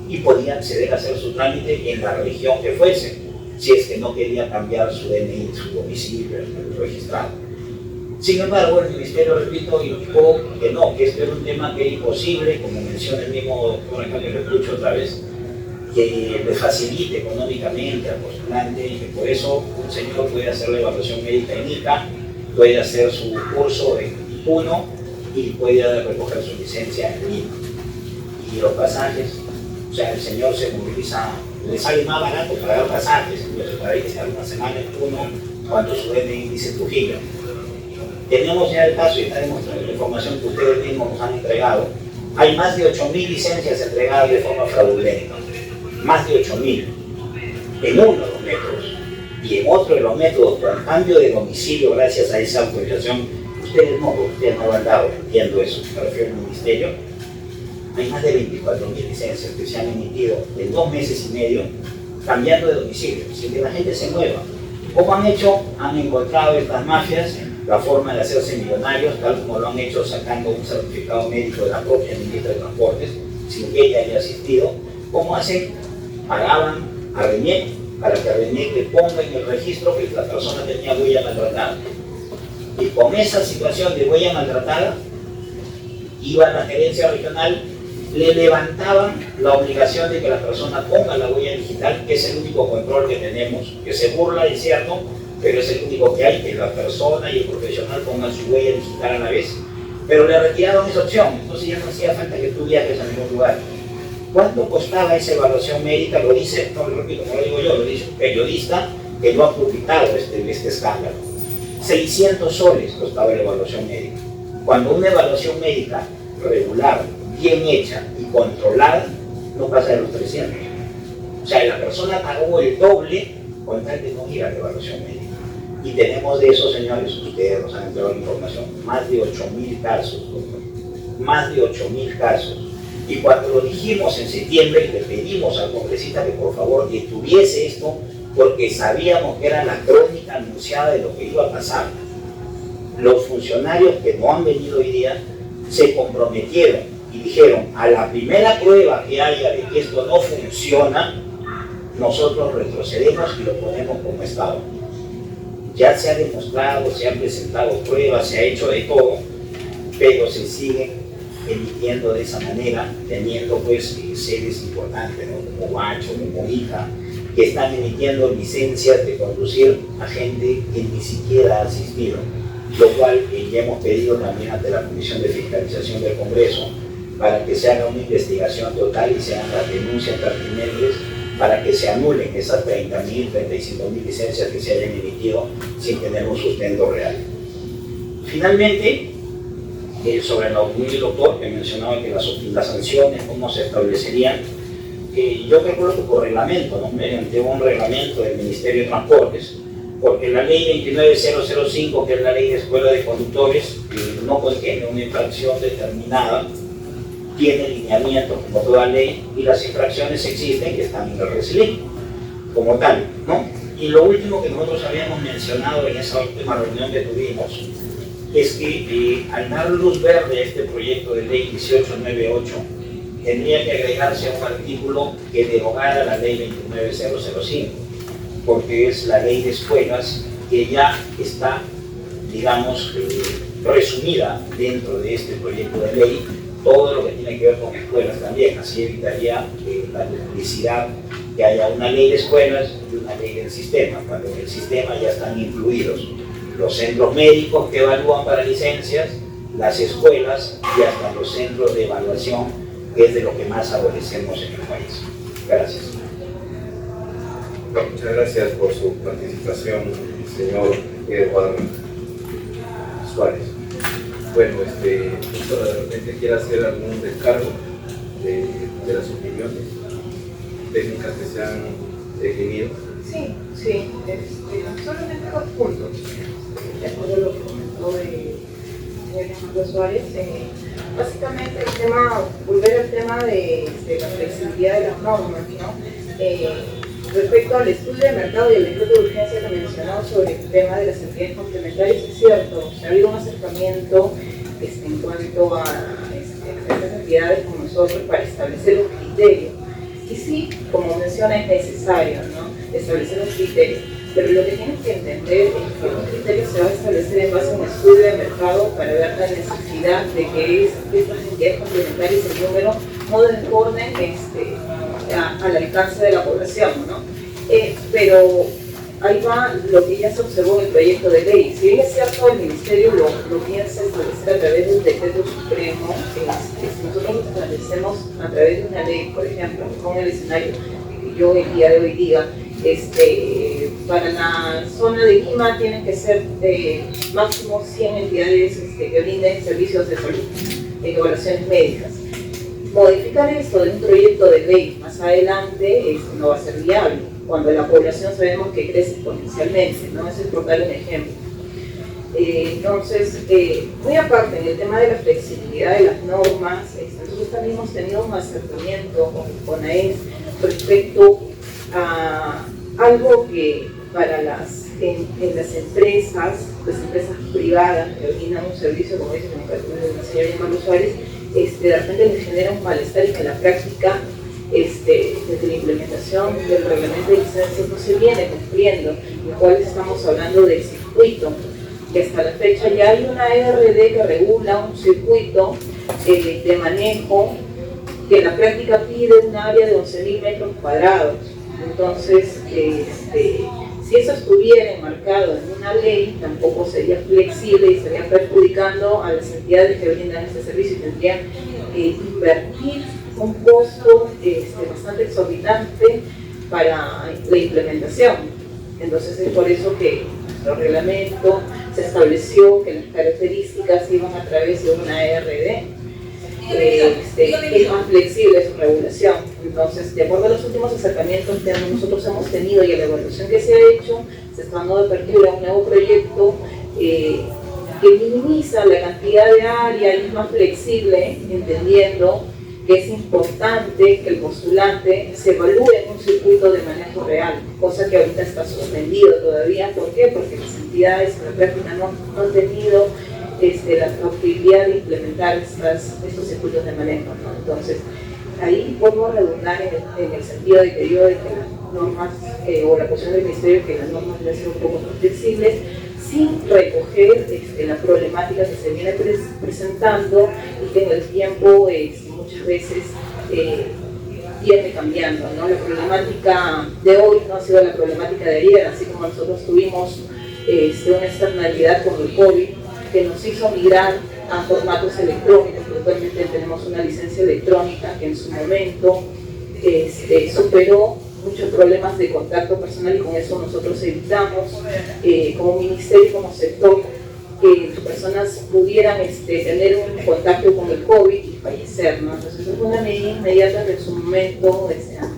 y podía acceder a hacer su trámite en la región que fuese, si es que no quería cambiar su DNI, su domicilio registrado. Sin embargo, el Ministerio, repito, indicó que no, que esto era un tema que era imposible, como menciona el mismo doctor, acá que lo escucho otra vez, que le facilite económicamente al postulante y que por eso un señor puede hacer la evaluación médica en ICA, puede hacer su curso en IPUNO y puede recoger su licencia en Lima. Y los pasajes, o sea, el señor se moviliza, le sale más barato pagar pasajes, entonces para irse a una semana en IPUNO cuando su DNI dice Trujillo. Tenemos ya el caso y está demostrando la información que ustedes mismos nos han entregado. Hay más de 8.000 licencias entregadas de forma fraudulenta. Más de 8.000 en uno de los métodos, y en otro de los métodos con cambio de domicilio gracias a esa autorización, ustedes no lo han dado, entiendo eso, me refiero al Ministerio. Hay más de 24.000 licencias que se han emitido en 2 meses y medio cambiando de domicilio, sin que la gente se mueva. ¿Cómo han hecho? Han encontrado estas mafias la forma de hacerse millonarios, tal como lo han hecho sacando un certificado médico de la propia ministra de Transportes, sin que ella haya asistido. ¿Cómo hacen? Pagaban a RENIEC para que RENIEC le ponga en el registro que la persona tenía huella maltratada. Y con esa situación de huella maltratada, iba a la gerencia regional, le levantaban la obligación de que la persona ponga la huella digital, que es el único control que tenemos, que se burla, es cierto, pero es el único que hay, que la persona y el profesional pongan su huella digital a la vez. Pero le retiraron esa opción, entonces ya no hacía falta que tú viajes a ningún lugar. ¿Cuánto costaba esa evaluación médica? Lo dice, no lo repito, no lo digo yo, lo dice un periodista que lo ha publicado este escándalo. 600 soles costaba la evaluación médica. Cuando una evaluación médica regular, bien hecha y controlada, no pasa de los 300. O sea, la persona pagó el doble con tal de no ir a la evaluación médica. Y tenemos de esos, señores, ustedes nos han entregado la información, más de 8.000 casos, más de 8.000 casos. Y cuando lo dijimos en septiembre, le pedimos al congresista que por favor detuviese esto, porque sabíamos que era la crónica anunciada de lo que iba a pasar. Los funcionarios que no han venido hoy día se comprometieron y dijeron, a la primera prueba que haya de que esto no funciona, nosotros retrocedemos y lo ponemos como Estado. Ya se ha demostrado, se han presentado pruebas, se ha hecho de todo, pero se sigue emitiendo de esa manera, teniendo pues sedes importantes, ¿no? Como Bacho, como ICA, que están emitiendo licencias de conducir a gente que ni siquiera ha asistido, lo cual ya hemos pedido también ante la Comisión de Fiscalización del Congreso para que se haga una investigación total y se hagan las denuncias pertinentes para que se anulen esas 30.000, 35.000 licencias que se hayan emitido sin tener un sustento real. Finalmente, sobre la opinión del doctor, que mencionaba que las sanciones, cómo se establecerían, yo calculo que por reglamento, ¿no? Mediante un reglamento del Ministerio de Transportes, porque la ley 29005, que es la ley de escuela de conductores, no contiene una infracción determinada, tiene lineamientos como toda ley, y las infracciones existen y están en el RECILIC como tal, ¿no? Y lo último que nosotros habíamos mencionado en esa última reunión que tuvimos es que al dar luz verde a este proyecto de ley 1898, tendría que agregarse un artículo que derogara la ley 29005, porque es la ley de escuelas que ya está, digamos, resumida dentro de este proyecto de ley, todo lo que tiene que ver con escuelas también. Así evitaría la duplicidad, que haya una ley de escuelas y una ley del sistema, cuando en el sistema ya están incluidos los centros médicos que evalúan para licencias, las escuelas y hasta los centros de evaluación, que es de lo que más adolecemos en el país. Gracias. Bueno, muchas gracias por su participación, señor Eduardo Suárez. Bueno, doctora, de repente quiere hacer algún descargo de las opiniones técnicas que se han definido. Sí, solamente 2 puntos. De acuerdo a lo que comentó el señor Eduardo Suárez, básicamente volver al tema de la flexibilidad de las normas, ¿no? Respecto al estudio de mercado y el decreto de urgencia que mencionó sobre el tema de las entidades complementarias, es cierto, ha habido un acercamiento en cuanto a estas entidades como nosotros para establecer un criterio. Y sí, como menciona, es necesario, ¿no?, establecer un criterio, pero lo que tienen que entender es que un criterio se va a establecer en base a un estudio de mercado para ver la necesidad de que estas entidades complementarias en número no desborden al alcance de la población, ¿no? Pero ahí va lo que ya se observó en el proyecto de ley. Si bien es cierto, el Ministerio lo piensa establecer a través de un decreto supremo, si nosotros lo establecemos a través de una ley, por ejemplo, con el escenario que yo el día de hoy diga, para la zona de Lima tienen que ser máximo 100 entidades que brinden servicios de salud, evaluaciones médicas. Modificar esto de un proyecto de ley más adelante no va a ser viable, cuando la población sabemos que crece exponencialmente, ¿no? Ese es por dar un ejemplo. Entonces, muy aparte, en el tema de la flexibilidad de las normas, nosotros también hemos tenido un acercamiento con AES respecto a algo que para en las empresas privadas que brindan un servicio, como dice el señor Eduardo Suárez, de repente les genera un malestar y que en la práctica, desde la implementación del reglamento de licencias no se viene cumpliendo, en el cual estamos hablando del circuito, que hasta la fecha ya hay una RD que regula un circuito de manejo que en la práctica pide un área de 11.000 metros cuadrados. Entonces, si eso estuviera enmarcado en una ley, tampoco sería flexible y estaría perjudicando a las entidades que brindan este servicio y tendrían que invertir un costo bastante exorbitante para la implementación. Entonces es por eso que nuestro reglamento se estableció que las características iban a través de una RD, que es más flexible su regulación. Entonces, de acuerdo a los últimos acercamientos que nosotros hemos tenido y a la evaluación que se ha hecho, se está dando de apertura a un nuevo proyecto que minimiza la cantidad de área y es más flexible, entendiendo que es importante que el postulante se evalúe en un circuito de manejo real, cosa que ahorita está suspendido todavía. ¿Por qué? Porque las entidades en la práctica no han tenido la posibilidad de implementar estos circuitos de manejo, ¿no? Entonces, ahí vuelvo a redundar en el sentido de que las normas, o la posición del Ministerio, que las normas deben ser un poco más flexibles, sin recoger la problemática que se viene presentando y que en el tiempo muchas veces viene cambiando, ¿no? La problemática de hoy no ha sido la problemática de ayer, así como nosotros tuvimos una externalidad con el COVID que nos hizo migrar a formatos electrónicos. Actualmente tenemos una licencia electrónica que en su momento superó muchos problemas de contacto personal y con eso nosotros evitamos como ministerio y como sector que las personas pudieran tener un contacto con el COVID y fallecer, ¿no? Entonces es una medida inmediata que en su momento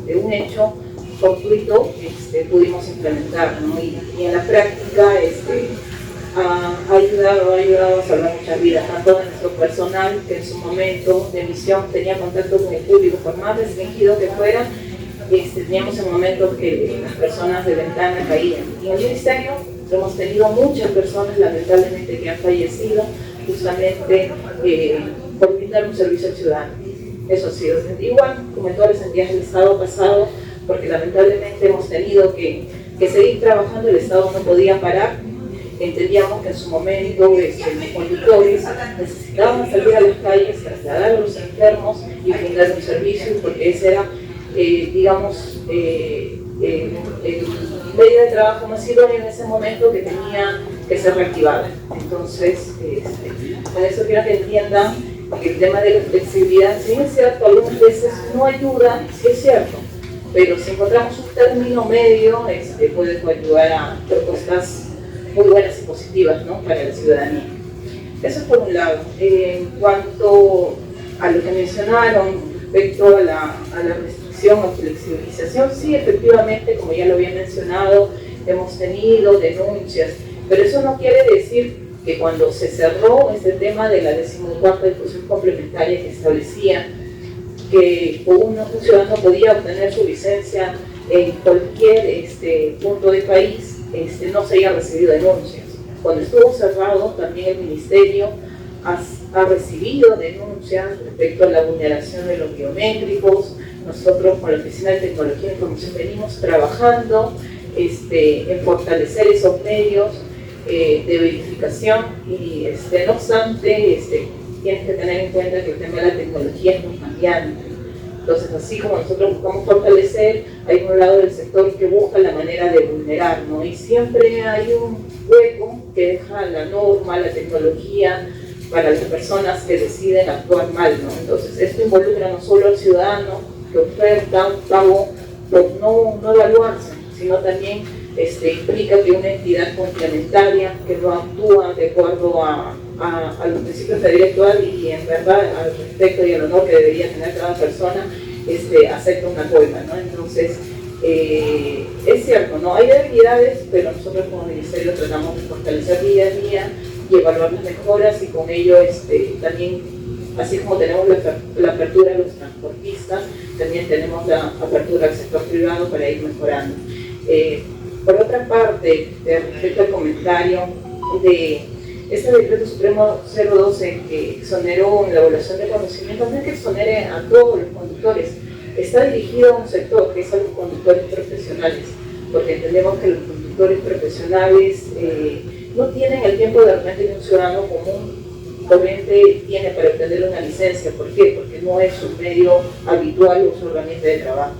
de un hecho fortuito pudimos implementar, ¿no? Y en la práctica ha ayudado a salvar muchas vidas, tanto de nuestro personal que en su momento de emisión tenía contacto con el público, por más restringido que fuera, teníamos en momentos que las personas de ventana caían. Y en el Ministerio hemos tenido muchas personas lamentablemente que han fallecido justamente por brindar un servicio al ciudadano. Eso ha sido igual, como en todas las entidades del Estado pasado, porque lamentablemente hemos tenido que seguir trabajando, el Estado no podía parar. Entendíamos que en su momento los conductores necesitaban salir a las calles, trasladar a los enfermos y brindar un servicio, porque ese era, digamos, el medio de trabajo más idóneo en ese momento que tenía que ser reactivado. Entonces, con eso quiero que entiendan que el tema de la flexibilidad, si es cierto, algunas veces no ayuda, sí es cierto, pero si encontramos un término medio, puede ayudar a propuestas muy buenas y positivas, ¿no?, para la ciudadanía. Eso es por un lado. En cuanto a lo que mencionaron respecto a la restricción o flexibilización, sí, efectivamente, como ya lo había mencionado, hemos tenido denuncias, pero eso no quiere decir que cuando se cerró este tema de la 14ª disposición complementaria que establecía que un ciudadano podía obtener su licencia en cualquier punto del país, no se haya recibido denuncias. Cuando estuvo cerrado, también el Ministerio ha recibido denuncias respecto a la vulneración de los biométricos. Nosotros con la Oficina de Tecnología e Información venimos trabajando en fortalecer esos medios de verificación y no obstante, tienes que tener en cuenta que el tema de la tecnología es muy cambiante. Entonces, así como nosotros buscamos fortalecer, hay un lado del sector que busca la manera de vulnerar, ¿no? Y siempre hay un hueco que deja la norma, la tecnología, para las personas que deciden actuar mal, ¿no? Entonces, esto involucra no solo al ciudadano que oferta un pago por no evaluarse, sino también implica que una entidad complementaria que no actúa de acuerdo a los principios de derecho y en verdad al respeto y al honor que debería tener cada persona, acepta una coima, ¿no? Entonces, es cierto, ¿no? Hay debilidades, pero nosotros como Ministerio tratamos de fortalecer día a día y evaluar las mejoras y con ello también, así como tenemos la apertura de los transportistas, también tenemos la apertura al sector privado para ir mejorando. Por otra parte, respecto al comentario de este decreto supremo 012 que exoneró en la evaluación de conocimientos, no es que exonere a todos los conductores, está dirigido a un sector que es a los conductores profesionales, porque entendemos que los conductores profesionales no tienen el tiempo de repente que un ciudadano común corriente tiene para obtener una licencia. ¿Por qué? Porque no es su medio habitual o su herramienta de trabajo.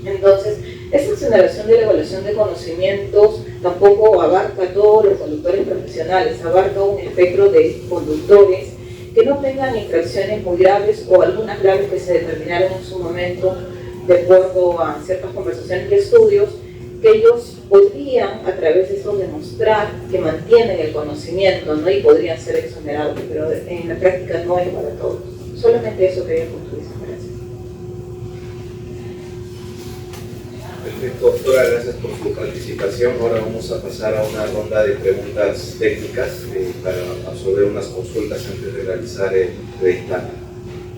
Entonces, esta exoneración de la evaluación de conocimientos tampoco abarca a todos los conductores profesionales, abarca un espectro de conductores que no tengan infracciones muy graves o algunas graves que se determinaron en su momento de acuerdo a ciertas conversaciones y estudios, que ellos podrían a través de eso demostrar que mantienen el conocimiento, ¿no? Y podrían ser exonerados, pero en la práctica no es para todos. Solamente eso quería concluir. Perfecto, doctora, gracias por su participación. Ahora vamos a pasar a una ronda de preguntas técnicas para absorber unas consultas antes de realizar el dictamen.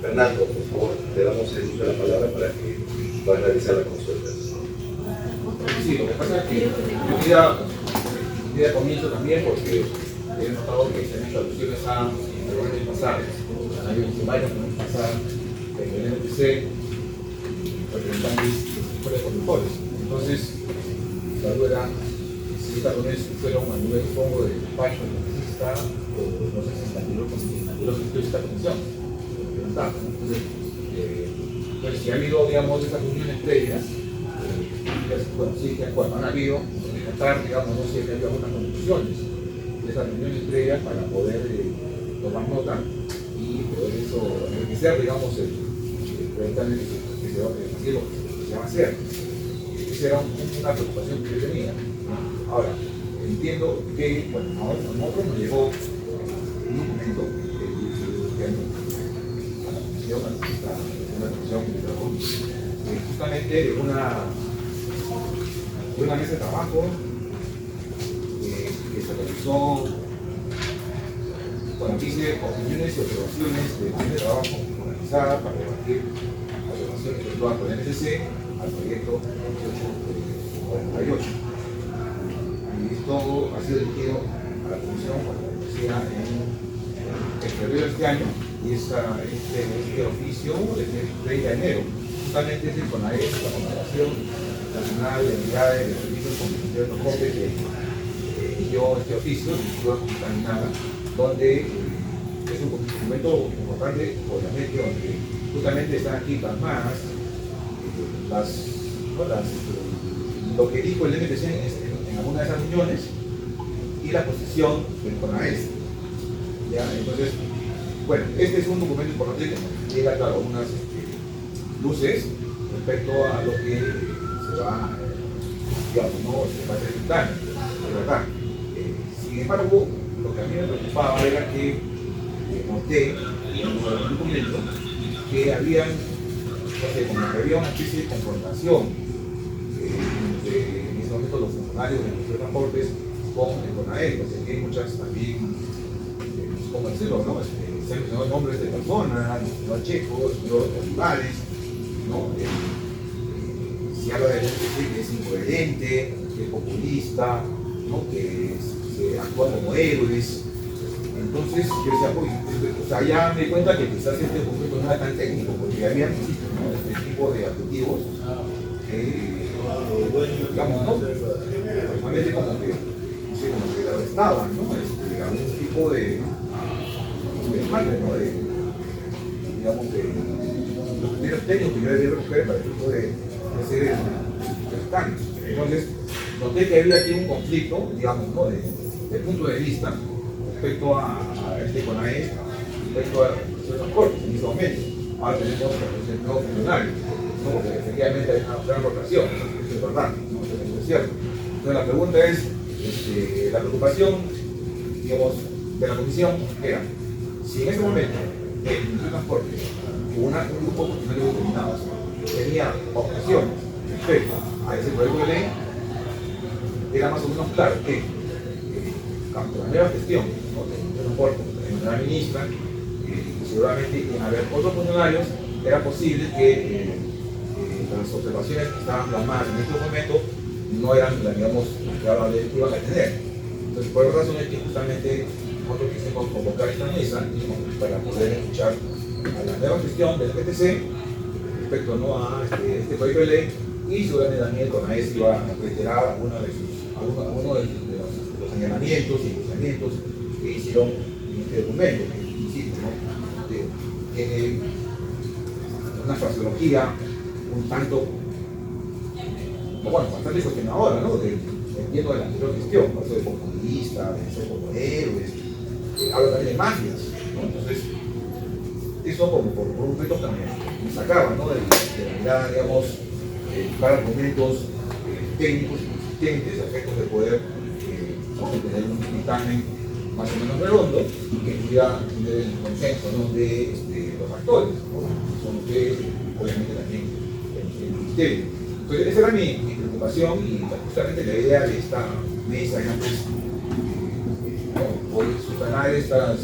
Fernando, por favor, te damos el uso de la palabra para que puedas realizar las consultas. Sí, lo que pasa es que yo quería comienzo también porque he notado que se han hecho alusiones a errores pasados. Hay varios errores pasados en el NTC, representantes de conductores. Entonces, la duda era si estas reuniones fueron a nivel, supongo, de despacho del congresista o no sé si se esta comisión. Entonces, pues si ha habido, digamos, esas reuniones previas, bueno, sí, que bueno, han habido, tratar, digamos, no sé, que haya algunas conclusiones de esas reuniones previas para poder tomar nota y poder eso enriquecer, digamos, el dictamen que se va a hacer. Esa era una preocupación que yo tenía. Ahora, entiendo que, bueno, a nosotros nos llegó un documento que justamente de una mesa de trabajo que se realizó, bueno, dice opiniones y observaciones de mesa de trabajo organizada para debatir observaciones que efectuadas por el NTC al proyecto 1848. Y esto ha sido dirigido a la Comisión, como decía, en febrero de este año, este oficio desde el 30 de enero. Justamente es con la Confederación Nacional de Entidades de Servicios Comunitarios de COPE que dio este oficio, contaminada, donde es un documento importante, obviamente, donde justamente están aquí plasmadas lo que dijo el MTC en alguna de esas reuniones y la posición del CONAES. ¿Ya? Entonces, bueno, este es un documento importante que nos llega, claro, unas luces respecto a lo que se va, digamos, no se va a presentar, de verdad. Sin embargo, lo que a mí me preocupaba era que noté en el documento que había una especie de confrontación en ese momento los funcionarios de los transportes con el CONAES, porque hay muchas también, ¿cómo decirlo? ¿No? Se han mencionado nombres de personas, el señor Checo, el señor Olivares, ¿no? Se habla de que es incoherente, que es populista, ¿no? Que se actúa como héroes. Entonces yo decía, o sea, ya me di cuenta que quizás este documento no era tan técnico, porque había este tipo de adjetivos que, digamos, ¿no? Normalmente como que arrestaban, ¿no? Algún tipo de falta, ¿no? Digamos, de los primeros técnicos que yo debía recoger para el tipo de ser cambios. Entonces, noté que había aquí un conflicto, digamos, ¿no? de punto de vista respecto a este CONAES, respecto a los transportes en ese momento. Ahora tenemos los nuevos funcionarios, ¿no? Porque efectivamente hay una gran rotación, eso es verdad, ¿no? Eso es cierto. Entonces la pregunta es, la preocupación, digamos, de la comisión era, si en ese momento el Ministerio de Transporte o un grupo de funcionarios determinados tenía objeciones respecto a ese proyecto de ley, era más o menos claro que con la nueva gestión, ¿no? de transporte, de la ministra, seguramente iban a haber otros funcionarios, era posible que las observaciones que estaban plasmadas en este momento no eran, digamos, que ahora iban a tener. Entonces, por esa razón es que justamente nosotros quisimos convocar esta mesa para poder escuchar a la nueva gestión del PTC respecto, ¿no? a este proyecto de ley, y seguramente también el CONAES iba a reiterar algunos de los señalamientos y juzgamientos que hicieron en este documento, que insisto, ¿no? Tiene una fraseología un tanto, bueno, bastante cuestionadora, ¿no? Entiendo de la anterior gestión, por eso de populista, de ser como héroes, habla también de mafias, ¿no? Entonces, eso como por un momento también me sacaba, ¿no? de la mirada, digamos, para argumentos técnicos y consistentes, a efectos de poder tener un dictamen más o menos redondo y que pudiera tener el consenso, ¿no? de los actores, ¿no? Son ustedes, obviamente también el ministerio. Entonces, esa era mi preocupación, y justamente la idea de esta mesa era pues, subsanar estos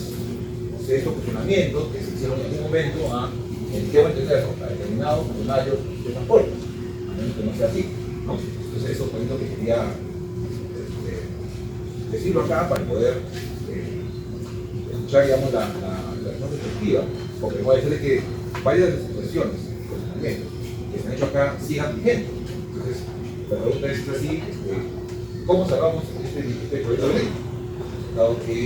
cuestionamientos que se hicieron en algún momento en qué va a entender a determinados funcionarios de transporte, a menos que no sea así, ¿no? Entonces, eso fue lo que quería decirlo acá para poder escuchar, digamos, la perspectiva, porque voy a decirle que varias de las expresiones, cuestionamientos que se han hecho acá sigan vigentes. Entonces, la pregunta es así, ¿cómo sacamos este proyecto de ley? Dado que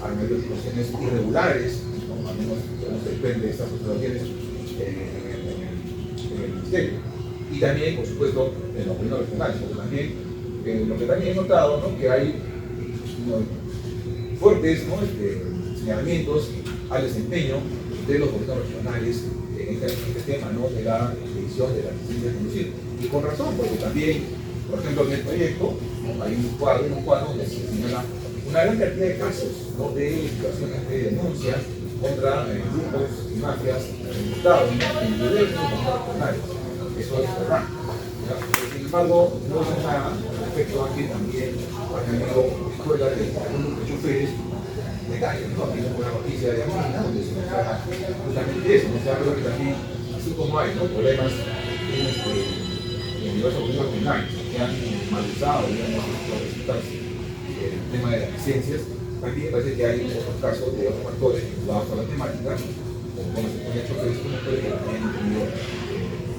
han habido situaciones irregulares, ¿no? Al menos se desprende de estas observaciones en el ministerio. Y también, por supuesto, en la opinión regional, porque también, lo que también he notado, ¿no? que hay fuertes, ¿no? señalamientos al desempeño de los gobiernos regionales en este tema, ¿no? de la edición de la licencia de conducir. Y con razón, porque también, por ejemplo, en el proyecto hay un cuadro donde se señala una gran cantidad de casos, ¿no? de situaciones de denuncias contra grupos y mafias del Estado, en diversos gobiernos regionales. Eso es verdad. Sin embargo, no es nada respecto a que también han habido escuelas de algunos choferes de calle, ¿no? Aquí tengo una noticia de Amina, donde se menciona justamente eso, ¿no? Se habla que también, así como hay, ¿no? problemas en diversos gobiernos regionales que han mal usado, digamos, el tema de las licencias, también parece que hay otros casos de otros factores vinculados a la temática, como se pone hecho que como que han tenido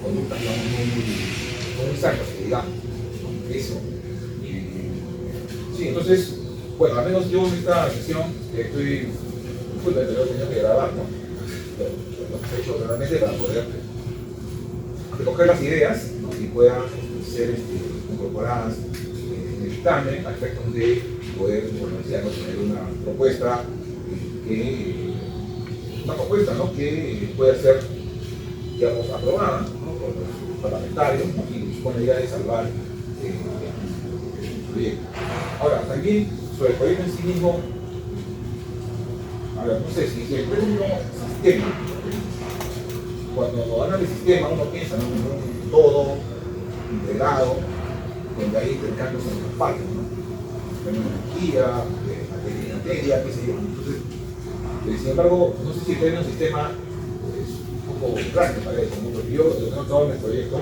conductas, digamos, muy sanas, digamos, eso. Sí, entonces, bueno, al menos yo en esta sesión estoy, disculpen, pero he tenido que grabar, ¿no? Lo que he hecho realmente para poder recoger las ideas, ¿no? Y puedan ser incorporadas en el dictamen a efectos de poder, bueno, ya, ¿no? Tener una propuesta ¿no? Que pueda ser, digamos, aprobada, ¿no? Por los parlamentarios, ¿no? Y con la idea de salvar el proyecto. Ahora, también sobre el proyecto en sí mismo, a ver, no sé, si el término sistema, cuando hablan de sistema uno piensa en un todo integrado, donde hay intercambios en las partes, ¿no? Tecnología, materia, qué sé yo. Entonces, sin embargo, no sé si el término sistema es un poco grande para eso, ¿no? Porque yo lo que he notado en el proyecto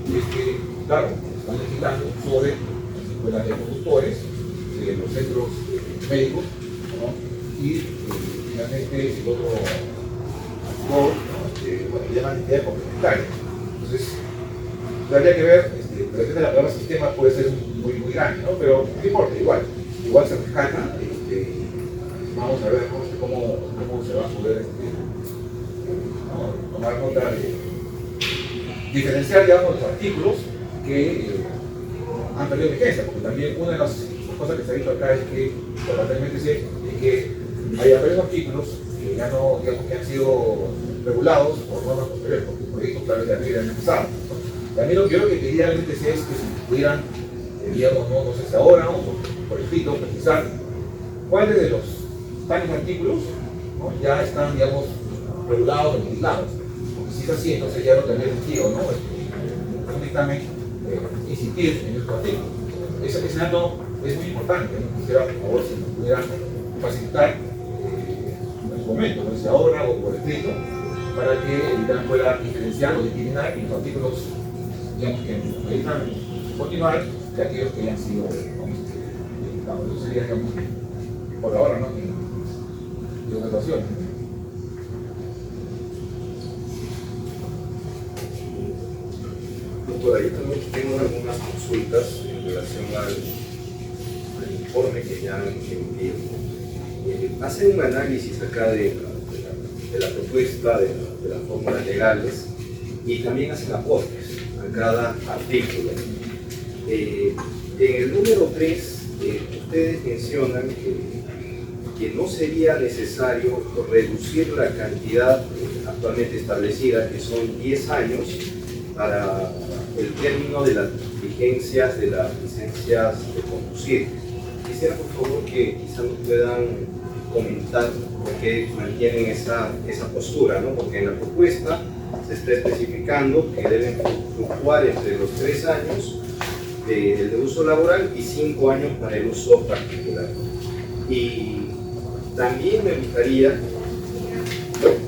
es que, claro, están legislando sobre las escuelas de conductores, los centros médicos, ¿no? Y finalmente el otro actor, ¿no? Bueno, llaman entidades complementarias. Entonces, habría que ver, de repente la palabra sistema puede ser muy grande, ¿no? Pero no importa, igual se rescata. Vamos a ver, ¿no? cómo se va a poder ¿no? tomar nota de diferenciar, digamos, los artículos que han perdido vigencia, porque también una de las cosas que se ha dicho acá es que, probablemente sí, es que hay varios artículos que ya no, digamos, que han sido regulados por normas posteriores, porque el proyecto claro ya había empezado. También lo que yo quería realmente es que si pudieran, digamos, no sé si ahora o por escrito, precisar cuáles de los tales artículos, ¿no? Ya están, digamos, regulados o legislados. Porque si es así, entonces ya no tendría sentido, ¿no? Un dictamen insistir en estos artículos. Ese dato es muy importante, ¿no? Quisiera, por favor, si nos pudieran facilitar en su momento, no sé si ahora o por escrito, para que el dictamen pueda diferenciar o discriminar los artículos, digamos, que necesitan continuar de aquellos que ya han sido legislados. Eso sería, digamos, por ahora, ¿no? De observación. Doctora, yo también tengo algunas consultas en relación al informe que ya han emitido. Hacen un análisis acá de la propuesta, de las fórmulas legales, y también hacen aportes a cada artículo. En el número 3, ustedes mencionan que no sería necesario reducir la cantidad actualmente establecida, que son 10 años, para el término de las vigencias de las licencias de conducir. Quisiera, por favor, que quizás nos puedan comentar por qué mantienen esa postura, ¿no? Porque en la propuesta se está especificando que deben fluctuar entre los 3 años de uso laboral y 5 años para el uso particular. Y también me gustaría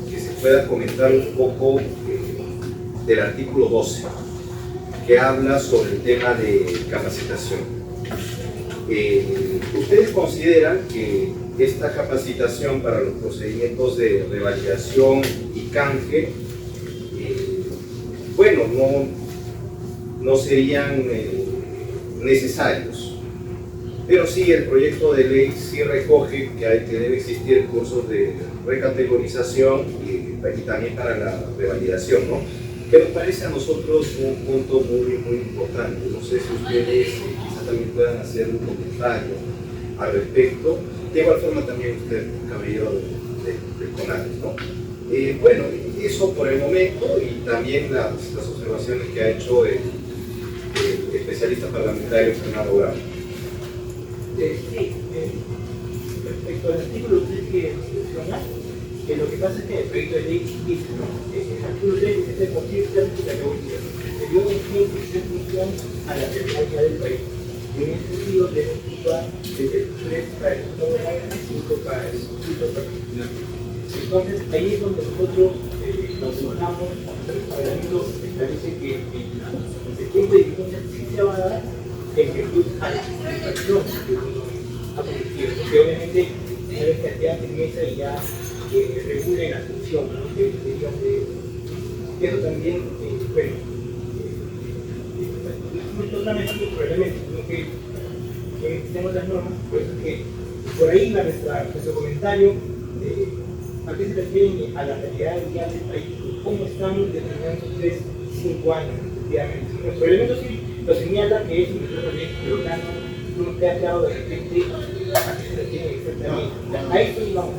que se pueda comentar un poco del artículo 12, que habla sobre el tema de capacitación. ¿Ustedes consideran que esta capacitación para los procedimientos de revalidación y canje, bueno, no serían necesarios? Pero sí, el proyecto de ley sí recoge que debe existir cursos de recategorización y también para la revalidación, ¿no? Que nos parece a nosotros un punto muy importante. No sé si ustedes quizás también puedan hacer un comentario al respecto. De igual forma también usted, caballero del CONADE, ¿no? Bueno, eso por el momento, y también las observaciones que ha hecho el especialista parlamentario Fernando Bravo. Sí, respecto al artículo 3 que menciona, lo que pasa es que el proyecto de ley dice, ¿no? El artículo 3 es el motivo de la revolución. Se dio un tiempo de función a la terminalidad del país. Y en ese sentido, debe situar desde el 3 para el uso laboral y 5 para el uso particular. Entonces, ahí es donde nosotros nos fijamos, el reglamento establece que el tiempo de vigencia sí se va a dar en virtud a la satisfacción que uno ha cometido, porque obviamente una vez que ya en mesa y ya regule la función, ¿no? Eso también, bueno, no solamente el problema, sino que tenemos las normas, por eso que por ahí va nuestro comentario, a qué se refieren a la realidad del día del país, cómo están determinando ustedes 5 años, efectivamente. Nuestro elemento sí lo señala que es un proyecto, pero no queda claro de repente a qué se refieren exactamente. A esto íbamos,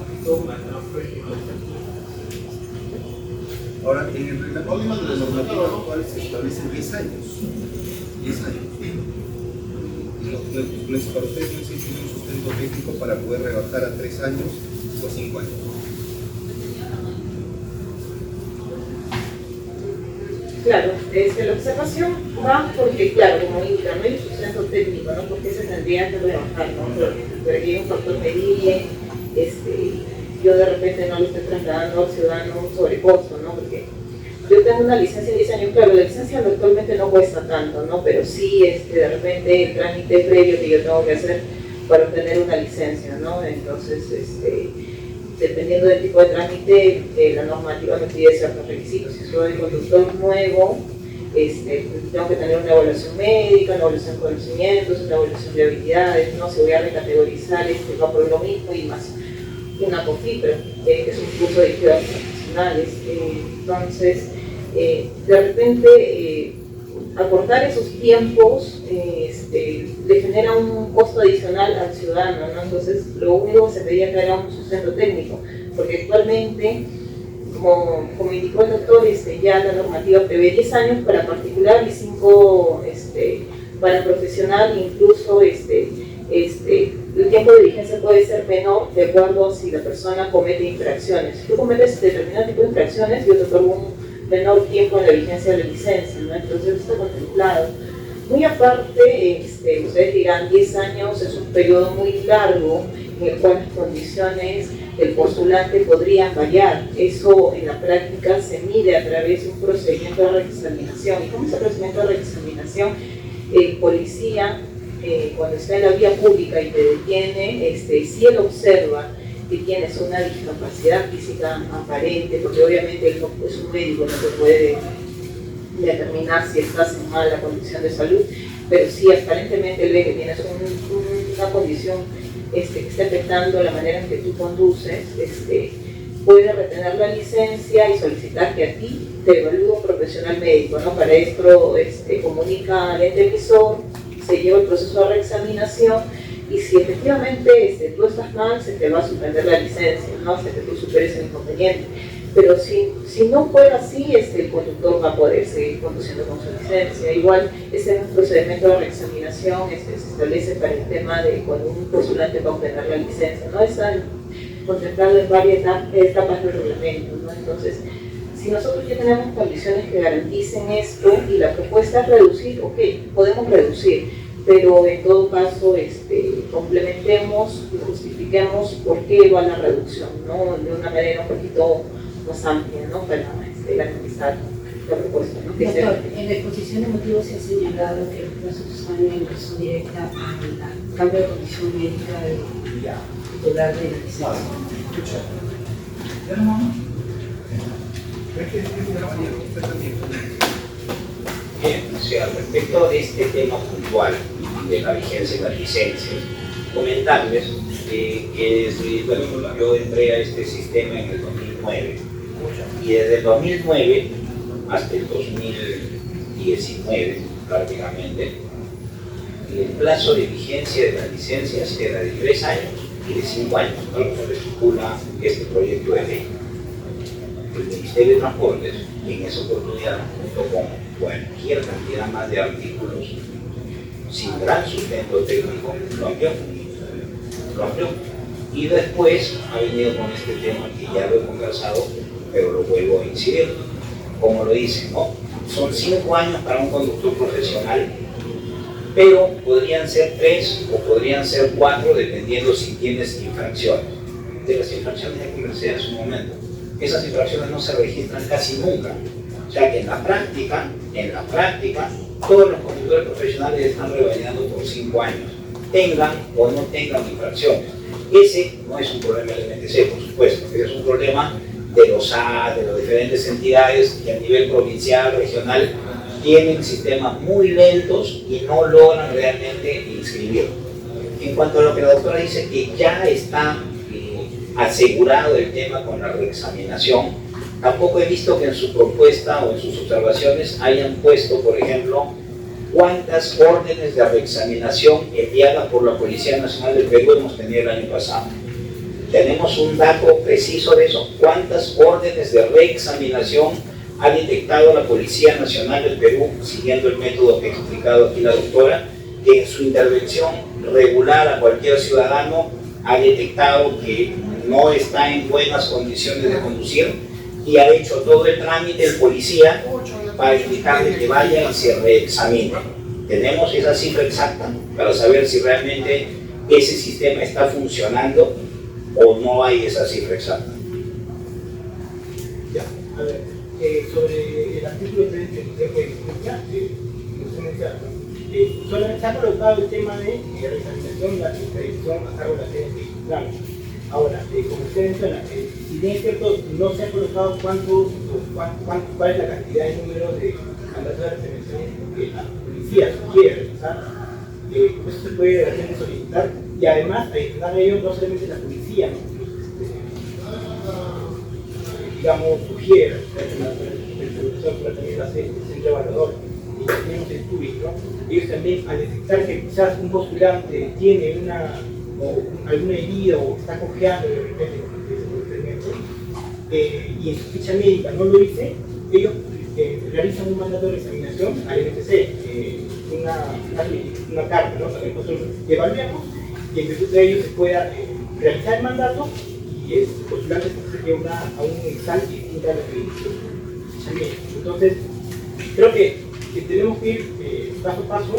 Ahora, en el reglamento de la normativa actual se establecen 10 años. 10 años. Para ustedes no existe un sustento técnico para poder rebajar a 3 años o 5 años. Claro, la observación va porque, claro, como indica, no hay un sustento técnico, ¿no? Porque se tendría que rebajar, ¿no? Pero aquí hay un factor medible, yo de repente no le estoy trasladando al ciudadano un sobrecosto, ¿no? Porque yo tengo una licencia de 10 años, claro, la licencia actualmente no cuesta tanto, ¿no? Pero sí, de repente el trámite previo que yo tengo que hacer para obtener una licencia, ¿no? Entonces, dependiendo del tipo de trámite, la normativa me pide ciertos requisitos. Si soy conductor nuevo, tengo que tener una evaluación médica, una evaluación de conocimientos, una evaluación de habilidades, ¿no? Se voy a recategorizar, va por lo mismo y más una COFIPRA, que es un curso de cuidados profesionales. Entonces, de repente, acortar esos tiempos le genera un costo adicional al ciudadano, ¿no? Entonces, lo único que se pedía que era un sustento técnico, porque actualmente, como indicó el doctor, ya la normativa prevé 10 años para particular y 5 para profesional, incluso el tiempo de vigencia puede ser menor de acuerdo a si la persona comete infracciones. Si tú cometes determinado tipo de infracciones, yo te otorgo un menor tiempo en la vigencia de la licencia, ¿no? Entonces está contemplado. Muy aparte, ustedes dirán, 10 años es un periodo muy largo en el cual las condiciones del postulante podrían variar. Eso en la práctica se mide a través de un procedimiento de reexaminación. ¿Y cómo es el procedimiento de reexaminación? El policía, cuando está en la vía pública y te detiene, si él observa que tienes una discapacidad física aparente, porque obviamente él no es un médico, no te puede determinar si estás en mala condición de salud, pero si aparentemente él ve que tienes una condición que está afectando la manera en que tú conduces, puede retener la licencia y solicitar que a ti te evalúe un profesional médico, ¿no? Para esto comunica al ente emisor, se lleva el proceso de reexaminación y si efectivamente tú estás mal, se te va a suspender la licencia, ¿no? Hasta que tú superes el inconveniente. Pero si no fuera así, el conductor va a poder seguir conduciendo con su licencia. Igual, ese es un procedimiento de reexaminación, se establece para el tema de cuando un postulante va a obtener la licencia, ¿no? Está contemplado en varias etapas del reglamento, ¿no? Entonces, si nosotros ya tenemos condiciones que garanticen esto y la propuesta es reducir, ok, podemos reducir, pero en todo caso complementemos y justifiquemos por qué va la reducción, ¿no? De una manera un poquito más amplia, ¿no? Para garantizar la propuesta, ¿no? Doctor, en la exposición de motivos se ha señalado que los plazos van en relación directa al cambio de condición médica del titular de la licencia. Bien, o sea, respecto de este tema puntual de la vigencia de las licencias, comentarles que bueno, yo entré a este sistema en el 2009 y desde el 2009 hasta el 2019 prácticamente el plazo de vigencia de las licencias era de 3 años y de 5 años, tal como se estipula este proyecto de ley. El Ministerio de Transportes en esa oportunidad, junto con cualquier cantidad más de artículos sin gran sustento técnico, lo amplió. Y después ha venido con este tema que ya lo he conversado, pero lo vuelvo a incidir. Como lo dicen, ¿no? Son 5 años para un conductor profesional, pero podrían ser 3 o podrían ser 4 dependiendo si tienes infracciones. De las infracciones ya conversé en su momento. Esas infracciones no se registran casi nunca. O sea que en la práctica, todos los conductores profesionales están revalidando por 5 años, tengan o no tengan infracciones. Ese no es un problema del MTC, por supuesto, es un problema de los SAT, de las diferentes entidades que a nivel provincial, regional, tienen sistemas muy lentos y no logran realmente inscribir. En cuanto a lo que la doctora dice, que ya está asegurado el tema con la reexaminación, tampoco he visto que en su propuesta o en sus observaciones hayan puesto, por ejemplo, cuántas órdenes de reexaminación enviadas por la Policía Nacional del Perú hemos tenido el año pasado. ¿Tenemos un dato preciso de eso? ¿Cuántas órdenes de reexaminación ha detectado la Policía Nacional del Perú, siguiendo el método que ha explicado aquí la doctora, que en su intervención regular a cualquier ciudadano ha detectado que no está en buenas condiciones de conducir y ha hecho todo el trámite el policía para indicarle que vaya y se reexamine? ¿Tenemos esa cifra exacta para saber si realmente ese sistema está funcionando o no hay esa cifra exacta? Ya, a ver, sobre el artículo 3 de solamente se ha colocado el tema de reexaminación y la extradición a cargo de la CNT. Ahora, como usted menciona, si bien es cierto, no se ha colocado cuál es la cantidad de números de mandatos de reexaminación que la policía quiere realizar, eso se puede de repente solicitar, y además, adicional a ello, no solamente la policía, digamos, sugiere pero también lo hace el centro evaluador, y tenemos el TUI, ¿no? Ellos también, al detectar que quizás un postulante tiene alguna herida o está cojeando de repente y en su ficha médica no lo dice, ellos realizan un mandato de examinación al MTC, una carta, ¿no? Que nosotros evaluamos y en virtud de ello se pueda realizar el mandato y el postulante se lleva a un examen distinto a la ficha médica. Entonces, creo que tenemos que ir paso a paso,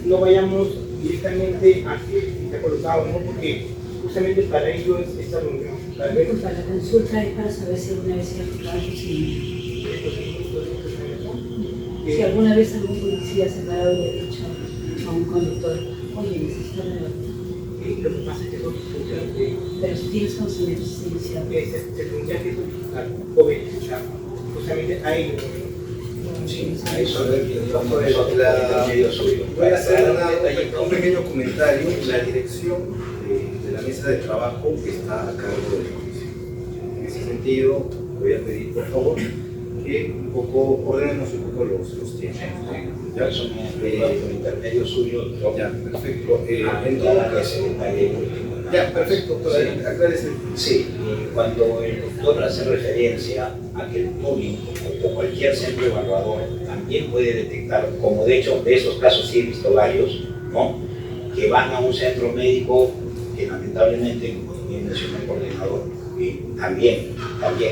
no vayamos directamente a que está colocado, ¿no? Porque justamente para ello es esta reunión. La consulta es para saber si alguna vez se ha aplicado si alguna vez algún policía se ha dado el derecho a un conductor, oye, necesito renovar. Lo que pasa es que son funciones de... Pero si tienes conocimientos iniciales. Se tendría que solicitar o verificar justamente a ellos. Sí, a eso voy a hacer un pequeño comentario. La dirección de la mesa de trabajo que está a cargo de la comisión. En ese sentido, voy a pedir, por favor, que un poco ordenemos un poco los tiempos. Ya son el intermedio suyo. Ya, perfecto. En todo caso, ya, perfecto, aclárese. Sí, cuando el doctor hace referencia a que el TUI o cualquier centro evaluador también puede detectar, como de hecho de esos casos sí he visto varios, ¿no? Que van a un centro médico que lamentablemente, como bien mencionó el coordinador, también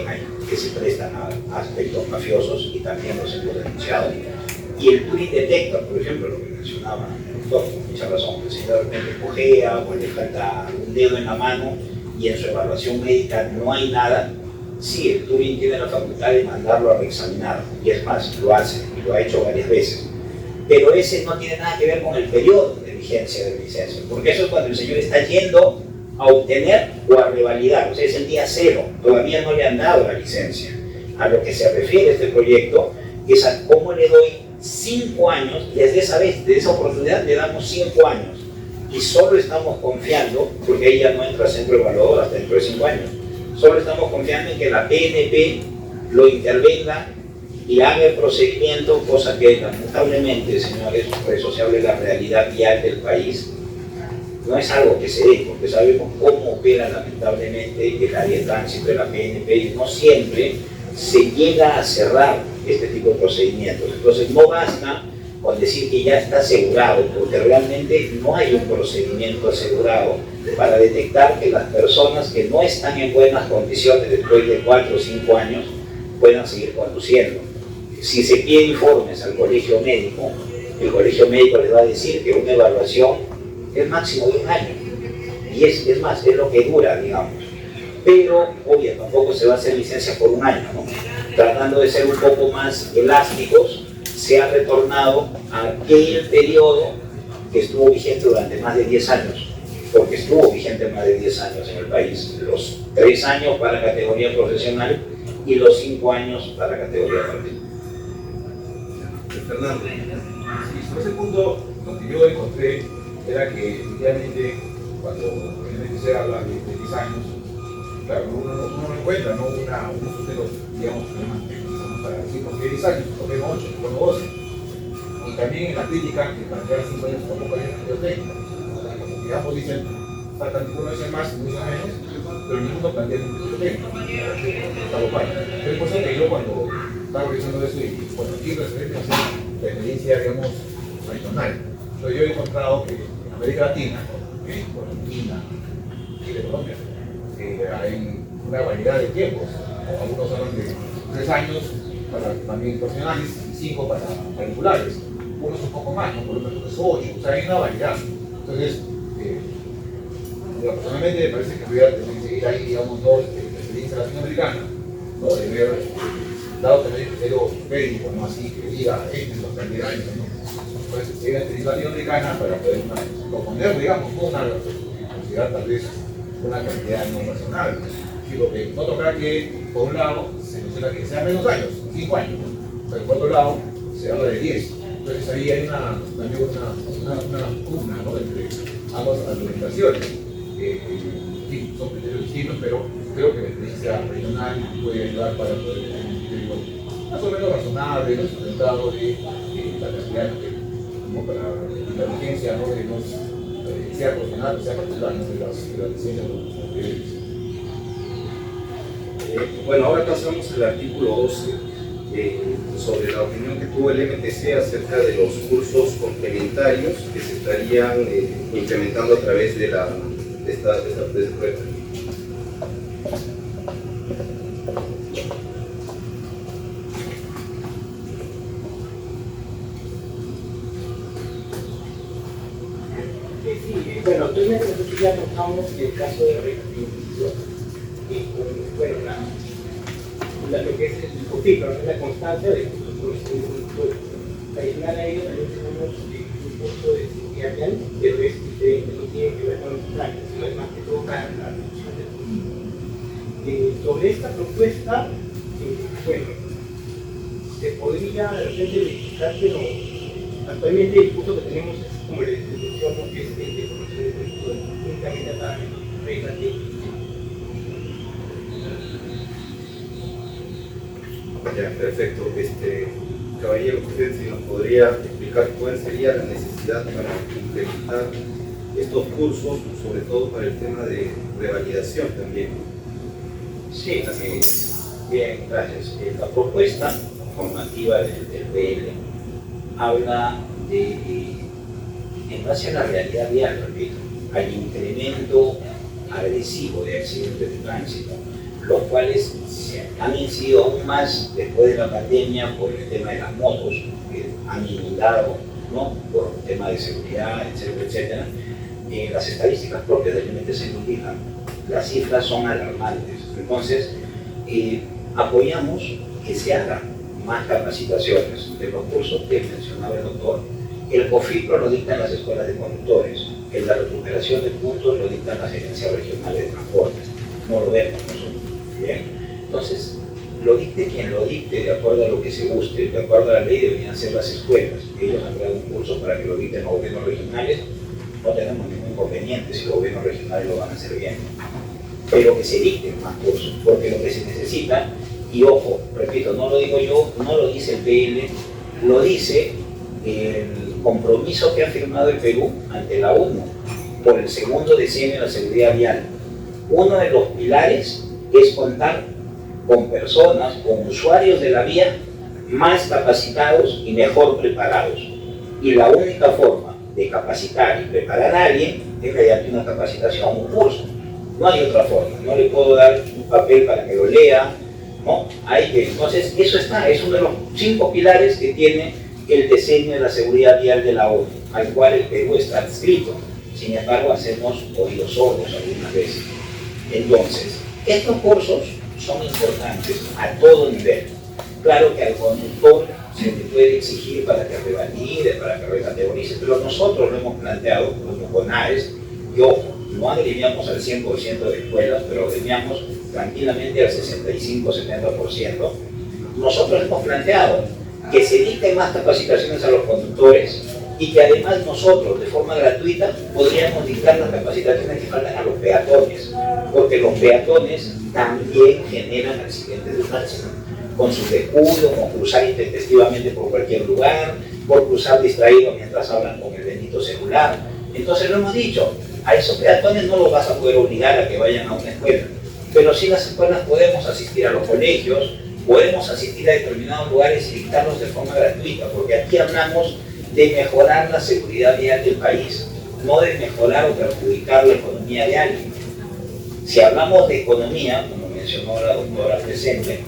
hay que se prestan a aspectos mafiosos y también los hemos denunciado. Y el TUI detecta, por ejemplo, lo que mencionaba el doctor, con mucha razón, que si de repente cojea o le falta un dedo en la mano y en su evaluación médica no hay nada, sí, el TUI tiene la facultad de mandarlo a reexaminar, y es más, lo hace, y lo ha hecho varias veces. Pero ese no tiene nada que ver con el periodo de vigencia de la licencia, porque eso es cuando el señor está yendo a obtener o a revalidar, o sea, es el día cero, todavía no le han dado la licencia. A lo que se refiere este proyecto es a cómo le doy 5 años, desde esa vez, de esa oportunidad le damos 5 años, y solo estamos confiando, porque ahí ya no entra centro evaluador hasta dentro de 5 años, solo estamos confiando en que la PNP lo intervenga y haga el procedimiento, cosa que lamentablemente, señores, por eso se habla de la realidad vial del país, no es algo que se dé, porque sabemos cómo opera lamentablemente el área de tránsito de la PNP y no siempre se llega a cerrar este tipo de procedimientos. Entonces no basta con decir que ya está asegurado, porque realmente no hay un procedimiento asegurado para detectar que las personas que no están en buenas condiciones después de 4 o 5 años puedan seguir conduciendo. Si se pide informes al colegio médico, el colegio médico les va a decir que una evaluación es máximo de 1 año, y es más, es lo que dura, digamos. Pero, obvio, tampoco se va a hacer licencia por 1 año, ¿no? Tratando de ser un poco más elásticos, se ha retornado a aquel periodo que estuvo vigente durante más de 10 años. porque estuvo vigente más de 10 años en el país, los 3 años para categoría profesional y los 5 años para categoría particular. Fernando. Sí, sobre ese punto, lo que yo encontré era que efectivamente cuando se habla de 10 años, claro, uno no encuentra, ¿no? unos de los, digamos, para decir por qué 10 años, por qué no 8, por qué no 12. Y también en la crítica, que plantea 5 años tampoco hay un 30. Como digamos, dicen, faltan uno dice más y uno dice menos, pero ninguno plantea un 30. Pero es por eso que yo cuando estaba revisando eso y bueno, aquí referente a hacer referencia, digamos, regional. Entonces yo he encontrado que en América Latina, México, Argentina, Chile, Colombia, hay una variedad de tiempos. Algunos hablan de 3 años para también profesionales y 5 para particulares. Unos un poco más, ¿no? Por lo menos 8, o sea, hay una variedad. Entonces, personalmente me parece que debería seguir ahí, digamos, dos experiencia latinoamericana, ¿no? De ver, dado también el criterio médico, ¿no? Así que diga, este es los 30 años, ¿no? Entonces, seguir la experiencia latinoamericana para poder proponer, digamos, no una considerar tal vez una cantidad no racional. Lo que no toca que, por un lado, se menciona que sean menos años, 5 años, pero por otro lado, se habla de 10. Entonces ahí hay también una pugna, ¿no? Entre ambas argumentaciones. Sí, son criterios distintos, pero creo que la experiencia regional puede ayudar para poder tener un criterio más o menos razonable, sustentado de la cantidad ¿no? Para la vigencia, ¿no? De los, sea profesional o sea particular, ¿no? de las licencias de Bueno, ahora pasamos al artículo 12, sobre la opinión que tuvo el MTC acerca de los cursos complementarios que se estarían implementando a través de esta prueba. Sí, bueno, actualmente nosotros ya tocamos el caso de reclasificación. Bueno, lo que es el COFIP, la constancia de los conductores. Adicional a ello también tenemos un curso de seguridad vial, pero es diferente, no tiene que ver con los planes, sino es más que todo para la reducción del consumo. Sobre esta propuesta, bueno, se podría de repente verificar, pero actualmente el curso que tenemos es como la descripción, que es el de formación de conductores, únicamente para reglas técnicas. Ya, perfecto. Caballero, usted si nos podría explicar cuál sería la necesidad para implementar estos cursos, sobre todo para el tema de revalidación también. Sí, bien, gracias. La propuesta formativa del PL habla de, en base a la realidad vial, repito, al incremento agresivo de accidentes de tránsito, los cuales han incidido aún más después de la pandemia por el tema de las motos, que han inundado, ¿no? Por el tema de seguridad, etcétera, etcétera. Las estadísticas propias del MTC nos indican, las cifras son alarmantes. Entonces, apoyamos que se hagan más capacitaciones de los cursos que mencionaba el doctor. El COFIP lo dictan las escuelas de conductores, la recuperación de puntos lo dictan las agencias regionales de transporte, no lo vemos nosotros. Bien. Entonces, lo dicte quien lo dicte, de acuerdo a lo que se guste, de acuerdo a la ley deberían ser las escuelas. Ellos han creado un curso para que lo dicten los gobiernos regionales, no tenemos ningún inconveniente si los gobiernos regionales lo van a hacer bien. Pero que se dicten más cursos, porque lo que se necesita, y ojo, repito, no lo digo yo, no lo dice el PL, lo dice el compromiso que ha firmado el Perú ante la ONU por el segundo decenio de la seguridad vial. Uno de los pilares es contar con personas, con usuarios de la vía más capacitados y mejor preparados. Y la única forma de capacitar y preparar a alguien es mediante una capacitación, un curso. No hay otra forma, no le puedo dar un papel para que lo lea, ¿no? Entonces, eso está, es uno de los 5 pilares que tiene el diseño de la seguridad vial de la ONU, al cual el Perú está adscrito. Sin embargo, hacemos oídos sordos algunas veces. Entonces, estos cursos son importantes a todo nivel. Claro que al conductor se le puede exigir para que revalide, para que recategorice, pero nosotros lo hemos planteado como CONARES, y ojo, no agremiamos al 100% de escuelas, pero agremiamos tranquilamente al 65-70%. Nosotros hemos planteado que se dicten más capacitaciones a los conductores y que además nosotros, de forma gratuita, podríamos dictar las capacitaciones que faltan a los peatones, porque los peatones también generan accidentes de tránsito, con sus descuidos, con cruzar intempestivamente por cualquier lugar, por cruzar distraídos mientras hablan con el bendito celular. Entonces lo hemos dicho, a esos peatones no los vas a poder obligar a que vayan a una escuela, pero sí las escuelas podemos asistir a los colegios, podemos asistir a determinados lugares y dictarlos de forma gratuita, porque aquí hablamos de mejorar la seguridad vial del país, no de mejorar o perjudicar la economía de alguien. Si hablamos de economía, como mencionó la doctora presente,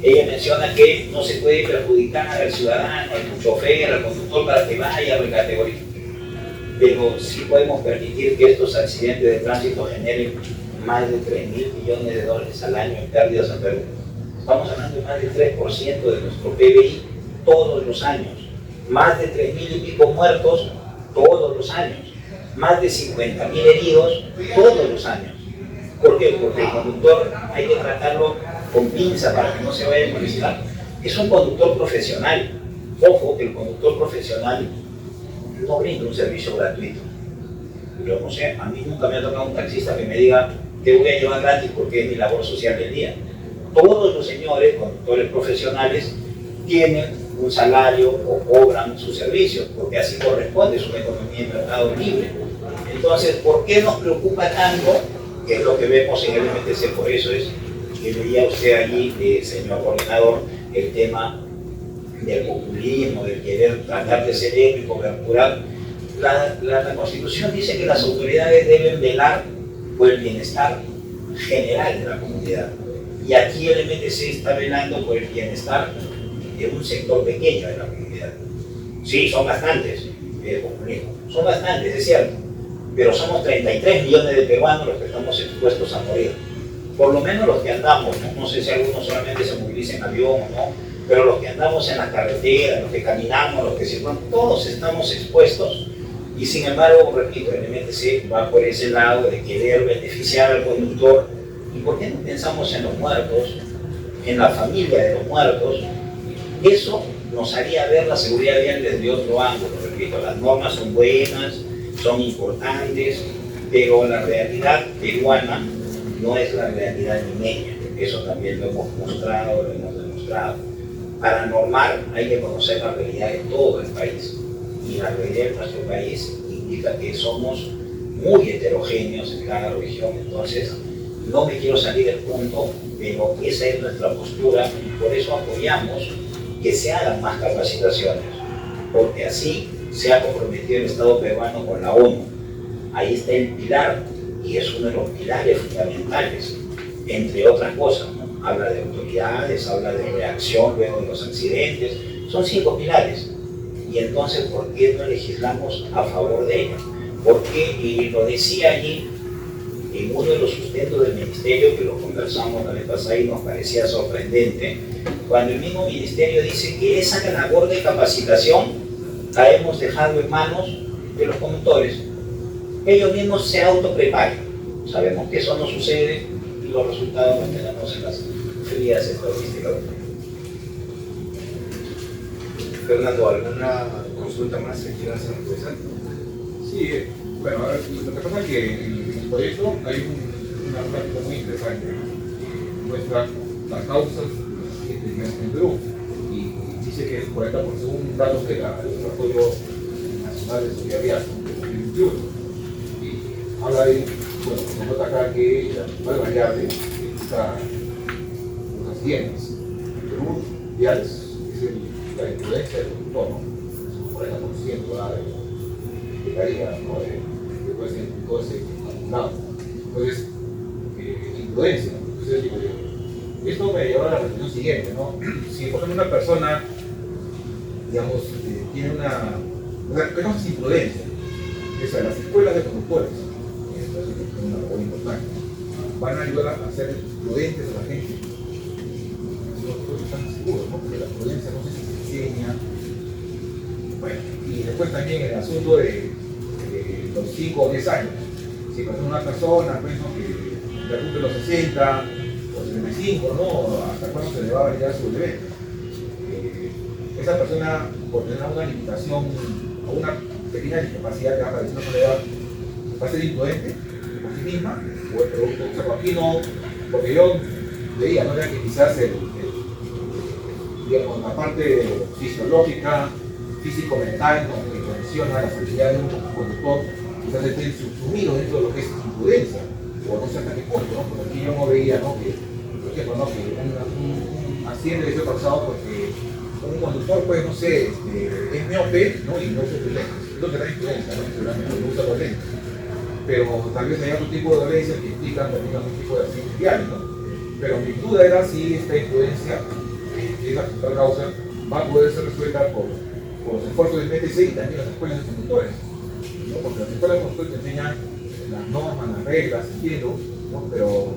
ella menciona que no se puede perjudicar al ciudadano, al chofer, al conductor para que vaya a recategorizar, pero sí podemos permitir que estos accidentes de tránsito generen más de 3.000 millones de dólares al año en pérdidas en Perú. Estamos hablando de más del 3% de nuestro PBI todos los años. Más de 3.000 y pico muertos todos los años, más de 50.000 heridos todos los años. ¿Por qué? Porque el conductor hay que tratarlo con pinza para que no se vaya a molestar. Es un conductor profesional. Ojo que el conductor profesional no brinda un servicio gratuito. Yo no sé, a mí nunca me ha tocado un taxista que me diga te voy a llevar gratis porque es mi labor social del día. Todos los señores conductores profesionales tienen un salario o cobran sus servicios, porque así corresponde, es una economía de mercado libre. Entonces, ¿por qué nos preocupa tanto? Que es lo que vemos en el MTC, por eso es que veía usted allí, señor coordinador, el tema del populismo, del querer tratar de ser épico, coberturar. La Constitución dice que las autoridades deben velar por el bienestar general de la comunidad. Y aquí el MTC está velando por el bienestar de un sector pequeño de la comunidad. Sí, son bastantes, son bastantes, es cierto, pero somos 33 millones de peruanos los que estamos expuestos a morir. Por lo menos los que andamos, no sé si algunos solamente se movilizan en avión o no, pero los que andamos en las carreteras, los que caminamos, los que circulan, todos estamos expuestos. Y sin embargo, repito, el MTC va por ese lado de querer beneficiar al conductor. ¿Y por qué no pensamos en los muertos, en la familia de los muertos? Eso nos haría ver la seguridad vial desde otro ángulo. Repito, las normas son buenas, son importantes, pero la realidad peruana no es la realidad limeña. Eso también lo hemos mostrado, lo hemos demostrado. Para normar hay que conocer la realidad de todo el país. Y la realidad de nuestro país indica que somos muy heterogéneos en cada región. Entonces, no me quiero salir del punto, pero esa es nuestra postura y por eso apoyamos que se hagan más capacitaciones, porque así se ha comprometido el Estado peruano con la ONU. Ahí está el pilar, y es uno de los pilares fundamentales, entre otras cosas, ¿no? Habla de autoridades, habla de reacción luego de los accidentes, son 5 pilares. Y entonces, ¿por qué no legislamos a favor de ellos? Porque, y lo decía allí, en uno de los sustentos del ministerio, que lo conversamos la vez pasada y nos parecía sorprendente, cuando el mismo ministerio dice que esa labor de capacitación la hemos dejado en manos de los conductores. Ellos mismos se autopreparan. Sabemos que eso no sucede y los resultados los tenemos en las frías estadísticas. Fernando, ¿alguna consulta más que quieras hacer? Sí, bueno, a ver, lo que pasa es que en el proyecto hay una práctica muy interesante. Muestra las causas en Perú y dice que el 40%, según datos del Desarrollo Nacional de Seguridad Vial, 2021, y habla de, bueno, se nota acá que la principal variable está los accidentes. En Perú, viales es la influencia del conductor, ¿no? Es un 40% de caída, ¿no? Después de todo ese acumulado. Entonces, influencia, ¿no? Entonces, digo yo, esto me lleva a la reflexión siguiente, ¿no? Si por ejemplo una persona, digamos, tiene una cosa sin imprudencia, es a las escuelas de conductores, entonces es una labor importante, van a ayudar a ser prudentes a la gente. Nosotros estamos seguros, ¿no? Porque la prudencia no sé si se enseña. Bueno, y después también el asunto de los 5 o 10 años. si pues, una persona pues, ¿no? que cumple los 60 o 75, ¿no? ¿Hasta cuándo se le va a validar su bebé? Esa persona, por tener una limitación o una pequeña discapacidad que va a padecer una soledad, va a ser imprudente por sí misma, o el producto, o sea, aquí no, porque yo veía, ¿no? Era que quizás digamos, la parte fisiológica, físico-mental, ¿no? Que condiciona las actividades de un conductor, quizás esté subsumido dentro de lo que es imprudencia, o no sé hasta qué punto, ¿no? Porque aquí yo no veía, ¿no? Que, por ejemplo, ¿no? Que un accidente de pasado porque un conductor, pues, no sé, es miope, ¿no? Y no usa sus lentes. Eso será imprudencia, ¿no? Seguramente no usa los lentes. Pero tal vez hay otro tipo de dolencias que implican también algún tipo de accidentes diarios, ¿no? Pero mi duda era si esta imprudencia, que es la principal causa, va a poder ser resuelta por los esfuerzos del MTC y también las escuelas de conductores, ¿no? Porque las escuelas de conductores te enseñan las normas, las reglas, entiendo, ¿no? Pero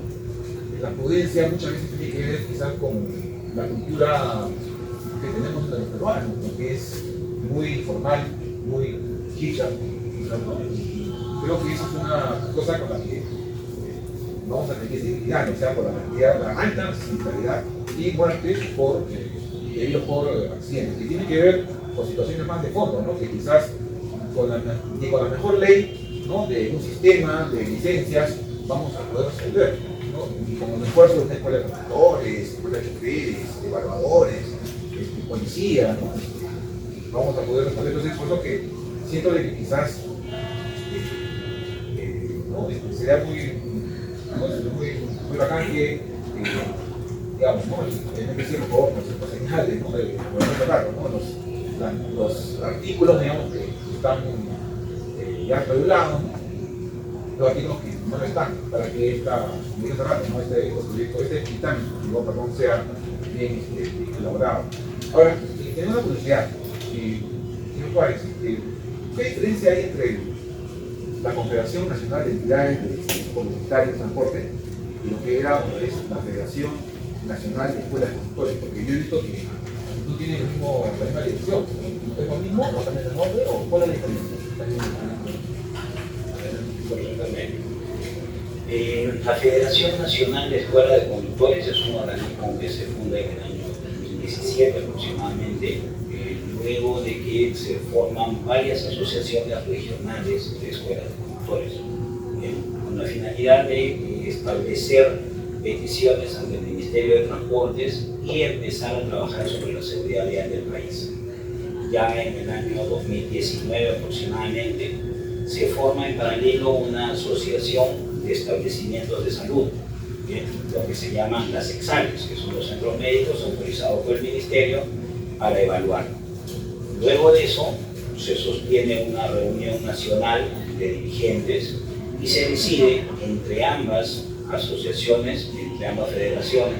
la prudencia muchas veces tiene que ver quizás con la cultura que tenemos entre los peruanos, ¿no? Que es muy informal, muy chicha, ¿no? Creo que eso es una cosa con la que vamos a tener que seguir lidiando, o sea, por la alta siniestralidad y muertes debido por accidentes, que tiene que ver con situaciones más de fondo, ¿no? Que quizás con la mejor ley, ¿no? De un sistema de licencias vamos a poder resolver, ¿no? Y con el esfuerzo de una escuela de conductores, escuela de choferes, evaluadores, policía, ¿no? Vamos a poder resolver ese esfuerzo que siento de que quizás ¿no? Sería muy bacán que digamos, ¿no? En que por favor, nos señales, ¿no? De ¿no? Los artículos, digamos, que están ya regulados, los artículos que no lo están, para que este dictamen, perdón, sea bien elaborado. Ahora, tengo una curiosidad, señor Juárez, ¿qué diferencia hay entre la Confederación Nacional de Entidades Comunitarias de Transporte y lo que era la Federación Nacional de Escuelas de Conductores? Porque yo he visto que no tienen la misma dirección. ¿Es lo mismo o también el nombre o cuál es la diferencia? La Federación Nacional de Escuelas de Conductores es un organismo que se funda en el año 2017 aproximadamente, luego de que se forman varias asociaciones regionales de escuelas de conductores, con la finalidad de establecer peticiones ante el Ministerio de Transportes y empezar a trabajar sobre la seguridad vial del país. Ya en el año 2019 aproximadamente se forma en paralelo una asociación de establecimientos de salud, lo que se llaman las EXALES, que son los centros médicos autorizados por el Ministerio para evaluar. Luego de eso se sostiene una reunión nacional de dirigentes y se decide entre ambas asociaciones, entre ambas federaciones,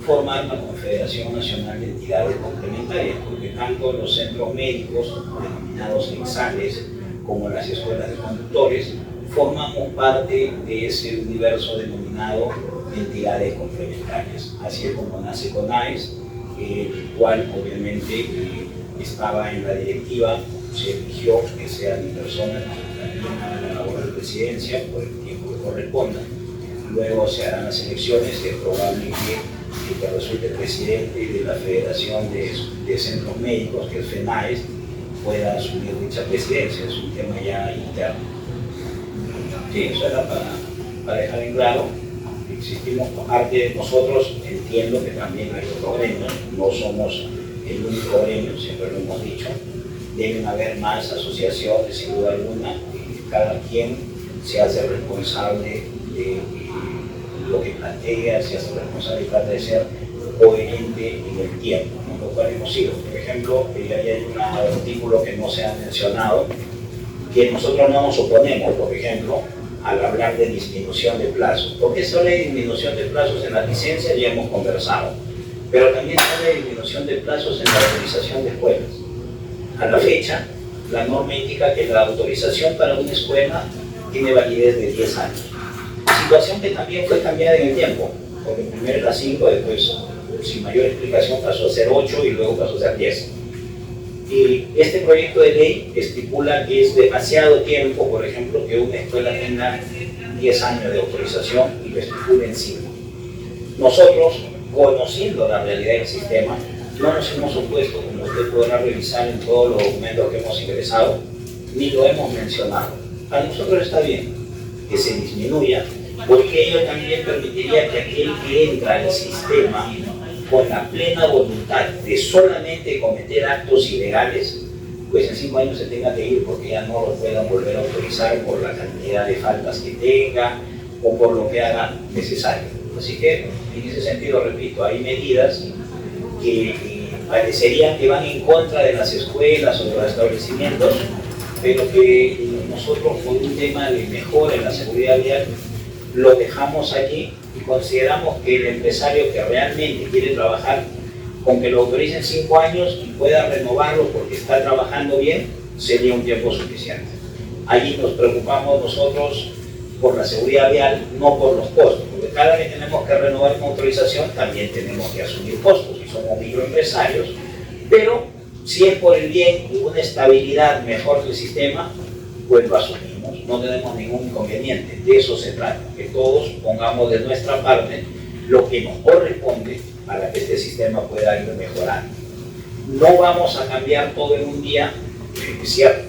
formar una Confederación Nacional de Entidades Complementarias, porque tanto los centros médicos, denominados EXALES, como las escuelas de conductores, formamos parte de ese universo denominado entidades complementarias. Así es como nace CONAES, el cual obviamente estaba en la directiva, se eligió que sea mi persona la labor de presidencia por el tiempo que corresponda. Luego se harán las elecciones y es probable que resulte presidente de la Federación de Centros Médicos, que es FENAES, pueda asumir dicha presidencia. Es un tema ya interno. Sí, eso era para dejar en claro. Existimos, aparte de nosotros, entiendo que también hay otros gremios, no somos el único gremio, siempre lo hemos dicho. Deben haber más asociaciones, sin duda alguna, cada quien se hace responsable de lo que plantea, se hace responsable y trata de ser coherente en el tiempo, ¿no? Lo cual hemos sido. Por ejemplo, ahí hay un artículo que no se ha mencionado, que nosotros no nos oponemos, por ejemplo, al hablar de disminución de plazos. Porque se habla de disminución de plazos en la licencia, ya hemos conversado, pero también se habla de disminución de plazos en la autorización de escuelas. A la fecha, la norma indica que la autorización para una escuela tiene validez de 10 años. Situación que también fue cambiada en el tiempo, porque primero era 5, después, sin mayor explicación, pasó a ser 8 y luego pasó a ser 10. Este proyecto de ley estipula que es demasiado tiempo, por ejemplo, que una escuela tenga 10 años de autorización y lo estipula en 5. Nosotros, conociendo la realidad del sistema, no nos hemos opuesto, como usted podrá revisar en todos los documentos que hemos ingresado, ni lo hemos mencionado. A nosotros está bien que se disminuya, porque ello también permitiría que aquel que entra al sistema con la plena voluntad de solamente cometer actos ilegales, pues en 5 años se tenga que ir porque ya no lo puedan volver a autorizar por la cantidad de faltas que tenga o por lo que haga necesario. Así que, en ese sentido, repito, hay medidas que parecerían que van en contra de las escuelas o de los establecimientos, pero que nosotros, por un tema de mejora en la seguridad vial, lo dejamos aquí y consideramos que el empresario que realmente quiere trabajar, con que lo autoricen 5 años y pueda renovarlo porque está trabajando bien, sería un tiempo suficiente. Allí nos preocupamos nosotros por la seguridad vial, no por los costos, porque cada vez que tenemos que renovar una autorización también tenemos que asumir costos y somos microempresarios, pero si es por el bien y una estabilidad mejor del sistema, pues lo asumimos, no tenemos ningún inconveniente. De eso se trata, que todos pongamos de nuestra parte lo que nos corresponde para que este sistema pueda ir mejorando. No vamos a cambiar todo en un día, es cierto.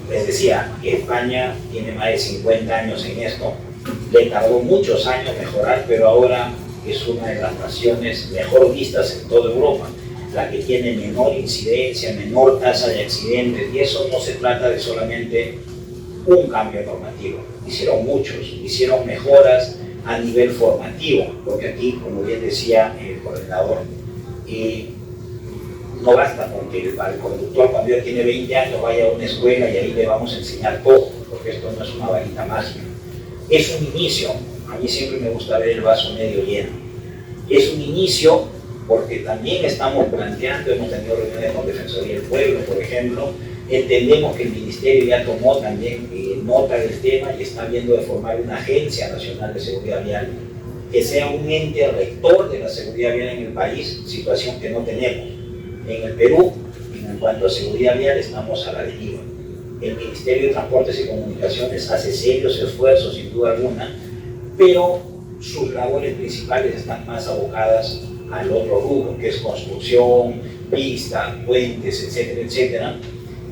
Les decía, España tiene más de 50 años en esto, le tardó muchos años mejorar, pero ahora es una de las naciones mejor vistas en toda Europa, la que tiene menor incidencia, menor tasa de accidentes, y eso no se trata de solamente un cambio normativo. Hicieron muchos, hicieron mejoras a nivel formativo, porque aquí, como bien decía el coordinador, no basta con que el conductor cuando ya tiene 20 años vaya a una escuela y ahí le vamos a enseñar todo, porque esto no es una varita mágica. Es un inicio, a mí siempre me gusta ver el vaso medio lleno. Es un inicio porque también estamos planteando, hemos tenido reuniones con Defensoría del Pueblo, por ejemplo, entendemos que el Ministerio ya tomó también nota del tema y está viendo de formar una Agencia Nacional de Seguridad Vial, que sea un ente rector de la seguridad vial en el país, situación que no tenemos. En el Perú, en cuanto a seguridad vial, estamos a la deriva. El Ministerio de Transportes y Comunicaciones hace serios esfuerzos, sin duda alguna, pero sus labores principales están más abocadas al otro rubro, que es construcción, pista, puentes, etcétera, etcétera.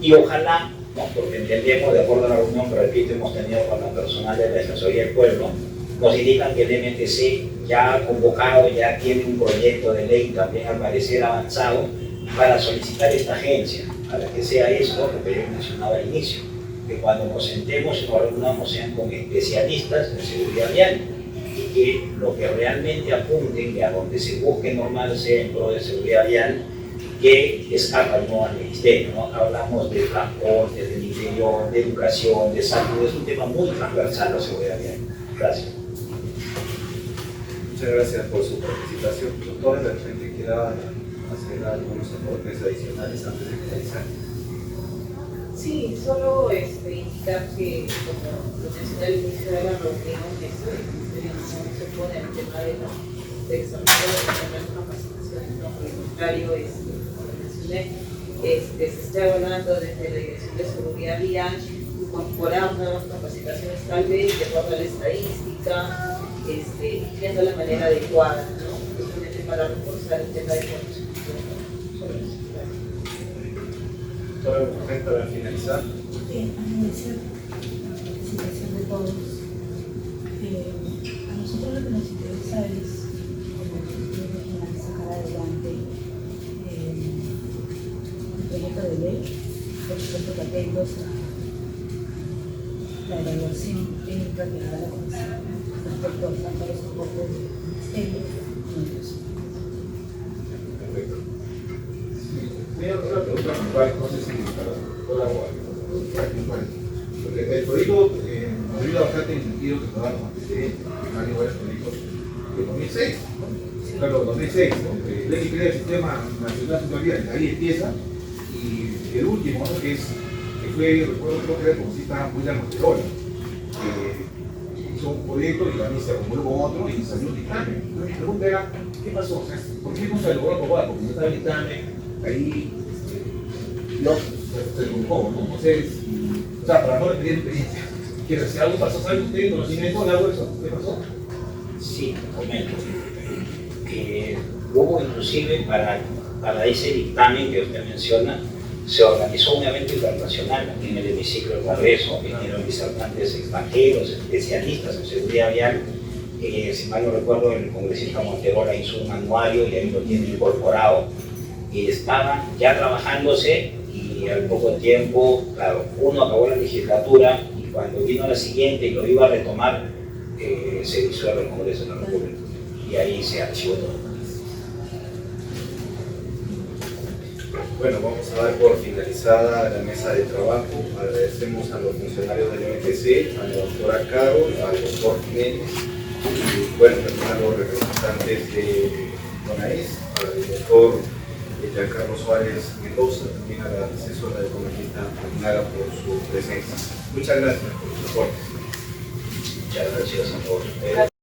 Y ojalá, ¿no? Porque entendemos, de acuerdo a la reunión que repito hemos tenido con la personal de la Defensoría del Pueblo, nos indican que el MTC ya ha convocado, ya tiene un proyecto de ley también al parecer avanzado para solicitar esta agencia, para que sea esto lo que yo mencionaba al inicio, que cuando nos sentemos y nos reunamos sean con especialistas en seguridad vial y que lo que realmente apunten, que a donde se busque normal sea en pro de seguridad vial, que escapa no al ministerio, ¿no? Hablamos de transporte, del interior, de educación, de salud, es un tema muy transversal la seguridad vial. Gracias. Muchas gracias por su participación. Doctor, de repente quiera hacer algunos aportes adicionales antes de finalizar. Sí, solo indicar que, como lo mencioné al inicio de la reunión, no se pone el tema de examinar las capacitaciones, no, por el contrario, como mencioné, se está hablando desde la Dirección de Seguridad Vial, incorporar nuevas capacitaciones tal vez de acuerdo a la estadística, viendo la manera adecuada, ¿no? Justamente para reforzar el tema de formación sobre la seguridad. Todo momento para finalizar. Agradecer la participación de todos. A nosotros lo que nos interesa es, como Instituto Regional, sacar adelante un proyecto de ley, por supuesto que atentos a la evaluación técnica que da la Comisión respecto tanto a los soportes del Ministerio como de los. Perfecto. Una pregunta puntual, no sé si para porque el proyecto nos ayuda bastante en el sentido que nos da los antecedentes, que hay varios proyectos de 2006, ¿no? Claro, 2006, donde ley que crea el Sistema Nacional de Seguridad, ahí empieza, y el último, ¿no? que fue, recuerdo, creo que era el congresista William Monterola, que hizo un proyecto y también se acumuló con otro y salió un dictamen. Entonces mi pregunta era, ¿qué pasó? O sea, ¿por qué no se logró aprobar? Porque no estaba el dictamen, ahí No. Se educó, ¿no? Entonces, o sea, para no repetir experiencia. ¿Quiere decir algo pasó? ¿Sabe usted conocimiento de algo de eso? ¿Qué pasó? Sí, te comento. Hubo inclusive para ese dictamen que usted menciona, se organizó un evento internacional aquí en el hemiciclo del Congreso, vinieron disertantes extranjeros, especialistas en seguridad vial. Si mal no recuerdo, el congresista Monterola hizo un anuario y ahí lo tiene incorporado. Y estaban ya trabajándose y al poco tiempo, claro, uno acabó la legislatura y cuando vino la siguiente y lo iba a retomar, se disuelve el Congreso de la República y ahí se archivó todo. Bueno, vamos a dar por finalizada la mesa de trabajo. Agradecemos a los funcionarios del MTC, a la doctora Caro, al doctor Jiménez, y bueno, también a los representantes de CONAES, al doctor Giancarlo Suárez Mendoza, también a la asesora de congresista Aguinaga por su presencia. Muchas gracias por su aporte. Muchas gracias a todos ustedes.